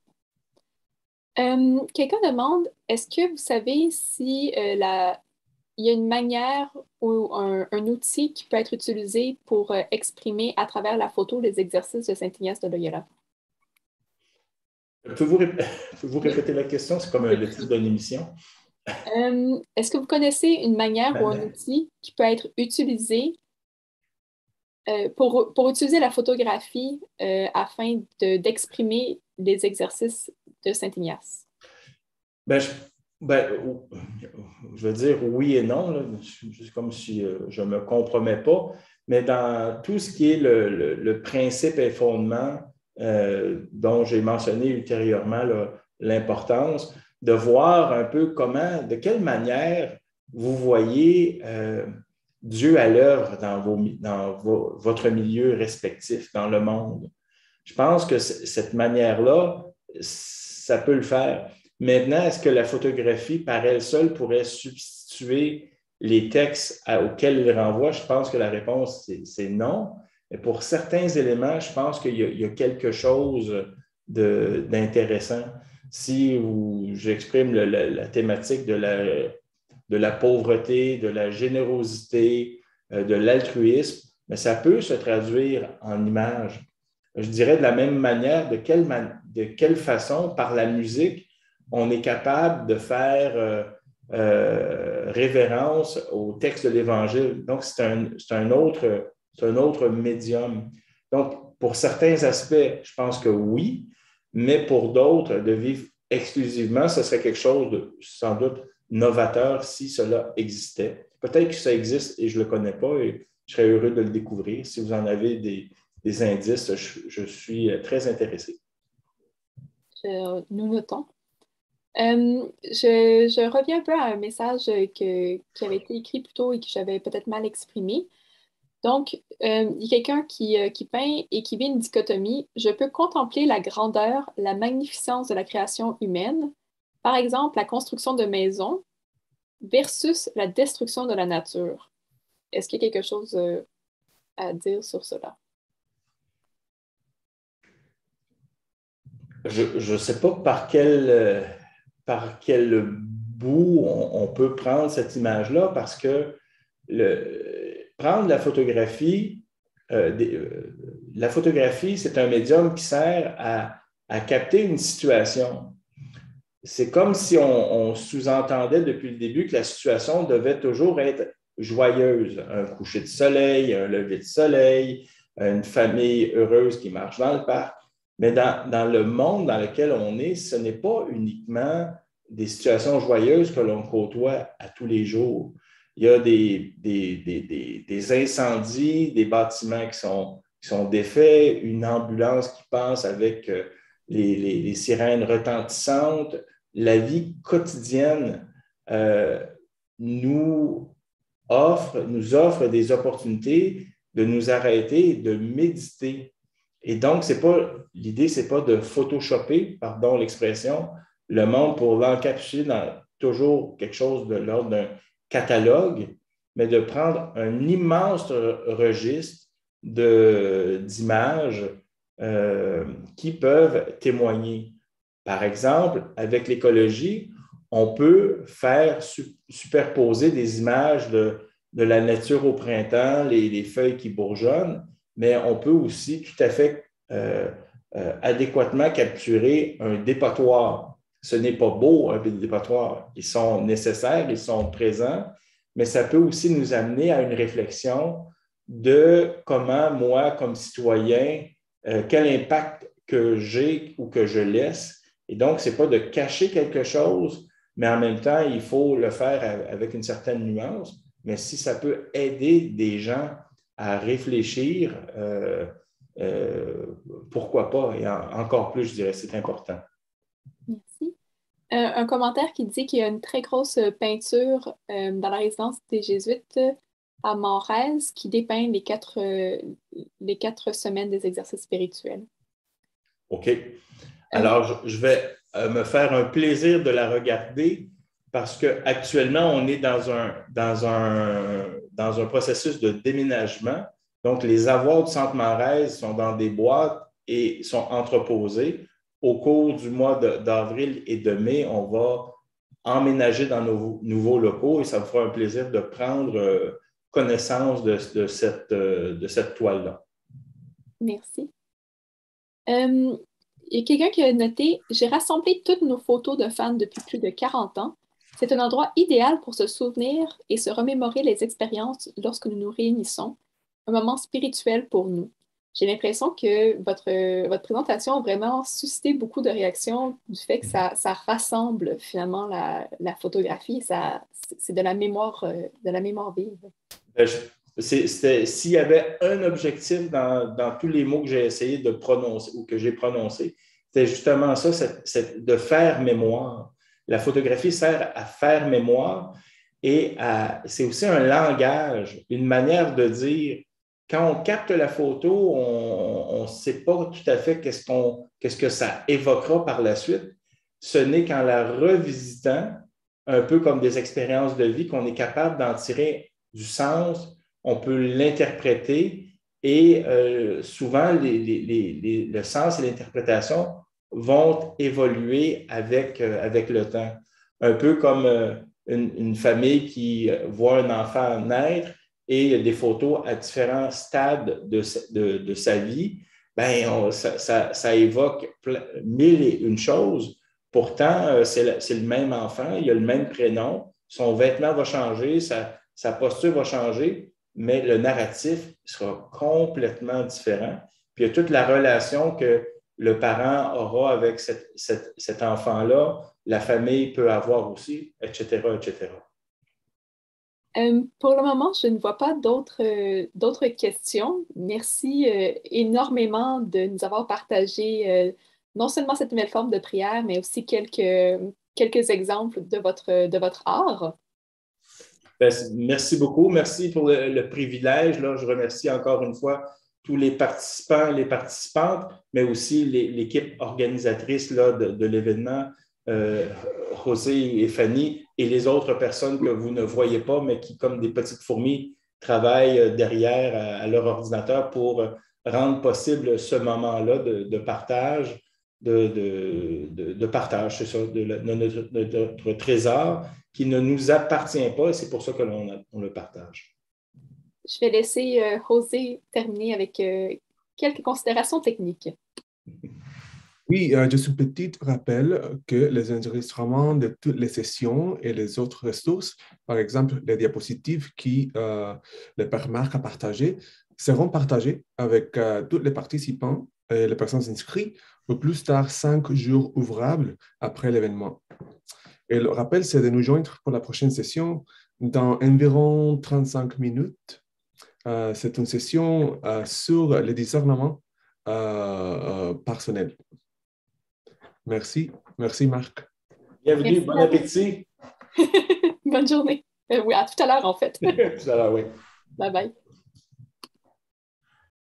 Quelqu'un demande, est-ce que vous savez si il y a une manière ou un outil qui peut être utilisé pour exprimer à travers la photo les exercices de Saint-Ignace de Loyola? Pouvez-vous répéter la question? C'est comme le titre d'une émission. Est-ce que vous connaissez une manière ou un outil qui peut être utilisé pour utiliser la photographie afin d'exprimer les exercices de Saint-Ignace? Je veux dire oui et non, là. C'est comme si je ne me compromets pas, mais dans tout ce qui est le principe et fondement dont j'ai mentionné ultérieurement l'importance, de voir un peu de quelle manière vous voyez Dieu à l'œuvre dans votre milieu respectif, dans le monde. Je pense que cette manière-là, ça peut le faire. Maintenant, est-ce que la photographie, par elle seule, pourrait substituer les textes auxquels il renvoie? Je pense que la réponse, c'est non. Mais pour certains éléments, je pense qu'il y a quelque chose d'intéressant. Si j'exprime la thématique de la pauvreté, de la générosité, de l'altruisme, mais ça peut se traduire en images. Je dirais de la même manière, de quelle façon, par la musique, on est capable de faire révérence au texte de l'Évangile. Donc, c'est un autre médium. Donc, pour certains aspects, je pense que oui, mais pour d'autres, de vivre exclusivement, ce serait quelque chose de sans doute novateur si cela existait. Peut-être que ça existe et je ne le connais pas et je serais heureux de le découvrir. Si vous en avez des indices, je suis très intéressé. Nous notons. Je reviens un peu à un message qui avait été écrit plus tôt et que j'avais peut-être mal exprimé. Donc, il y a quelqu'un qui peint et qui vit une dichotomie. Je peux contempler la grandeur, la magnificence de la création humaine, par exemple la construction de maisons, versus la destruction de la nature. Est-ce qu'il y a quelque chose à dire sur cela? Je ne sais pas par quel bout on peut prendre cette image-là, parce que prendre la photographie, c'est un médium qui sert à capter une situation. C'est comme si on sous-entendait depuis le début que la situation devait toujours être joyeuse. Un coucher de soleil, un lever de soleil, une famille heureuse qui marche dans le parc. Mais dans le monde dans lequel on est, ce n'est pas uniquement des situations joyeuses que l'on côtoie à tous les jours. Il y a des incendies, des bâtiments qui sont défaits, une ambulance qui passe avec les sirènes retentissantes. La vie quotidienne nous offre des opportunités de nous arrêter et de méditer. Et donc, l'idée, ce n'est pas de photoshopper, pardon l'expression, le monde pour l'encapsuler dans toujours quelque chose de l'ordre d'un catalogue, mais de prendre un immense registre d'images qui peuvent témoigner. Par exemple, avec l'écologie, on peut faire superposer des images de la nature au printemps, les feuilles qui bourgeonnent, mais on peut aussi tout à fait adéquatement capturer un dépotoir. Ce n'est pas beau, un dépotoir. Ils sont nécessaires, ils sont présents, mais ça peut aussi nous amener à une réflexion de comment, moi, comme citoyen, quel impact que j'ai ou que je laisse. Et donc, ce n'est pas de cacher quelque chose, mais en même temps, il faut le faire avec une certaine nuance. Mais si ça peut aider des gens à réfléchir, pourquoi pas? Et encore plus, je dirais, c'est important. Merci. Un commentaire qui dit qu'il y a une très grosse peinture dans la résidence des Jésuites à Morez qui dépeint les quatre semaines des exercices spirituels. OK. Alors, je vais me faire un plaisir de la regarder parce qu'actuellement, on est dans un processus de déménagement. Donc, les avoirs du Centre Morez sont dans des boîtes et sont entreposés. Au cours du mois d'avril et de mai, on va emménager dans nos nouveaux locaux et ça me fera un plaisir de prendre connaissance de cette toile-là. Merci. Il y a quelqu'un qui a noté « J'ai rassemblé toutes nos photos de fans depuis plus de 40 ans. C'est un endroit idéal pour se souvenir et se remémorer les expériences lorsque nous nous réunissons. Un moment spirituel pour nous. » J'ai l'impression que votre présentation a vraiment suscité beaucoup de réactions du fait que ça rassemble finalement la photographie. C'est de la mémoire vive. S'il y avait un objectif dans tous les mots que j'ai essayé de prononcer ou que j'ai prononcés, c'était justement ça, c'est de faire mémoire. La photographie sert à faire mémoire et c'est aussi un langage, une manière de dire. Quand on capte la photo, on ne sait pas tout à fait qu'est-ce que ça évoquera par la suite. Ce n'est qu'en la revisitant, un peu comme des expériences de vie, qu'on est capable d'en tirer du sens, on peut l'interpréter et souvent, le sens et l'interprétation vont évoluer avec le temps. Un peu comme une famille qui voit un enfant naître et des photos à différents stades de sa vie, ben, ça évoque mille et une choses. Pourtant, c'est le même enfant, il a le même prénom, son vêtement va changer, sa posture va changer, mais le narratif sera complètement différent. Puis il y a toute la relation que le parent aura avec cet enfant-là, la famille peut avoir aussi, etc., etc. Pour le moment, je ne vois pas d'autres questions. Merci énormément de nous avoir partagé non seulement cette nouvelle forme de prière, mais aussi quelques exemples de votre art. Ben, merci beaucoup. Merci pour le privilège. Là, je remercie encore une fois tous les participants, les participantes, mais aussi l'équipe organisatrice là, de l'événement, José et Fanny, et les autres personnes que vous ne voyez pas, mais qui, comme des petites fourmis, travaillent derrière à leur ordinateur pour rendre possible ce moment-là de partage, de partage, c'est ça, de notre trésor qui ne nous appartient pas et c'est pour ça que on le partage. Je vais laisser José terminer avec quelques considérations techniques. Oui, juste un petit rappel que les enregistrements de toutes les sessions et les autres ressources, par exemple les diapositives qui le Père Marc a partagées, seront partagées avec tous les participants et les personnes inscrites au plus tard 5 jours ouvrables après l'événement. Et le rappel, c'est de nous joindre pour la prochaine session dans environ 35 minutes. C'est une session sur le discernement personnel. Merci. Merci, Marc. Bienvenue, Merci bon appétit. Bonne journée. Oui, à tout à l'heure, en fait. Tout à l'heure, oui. Bye bye.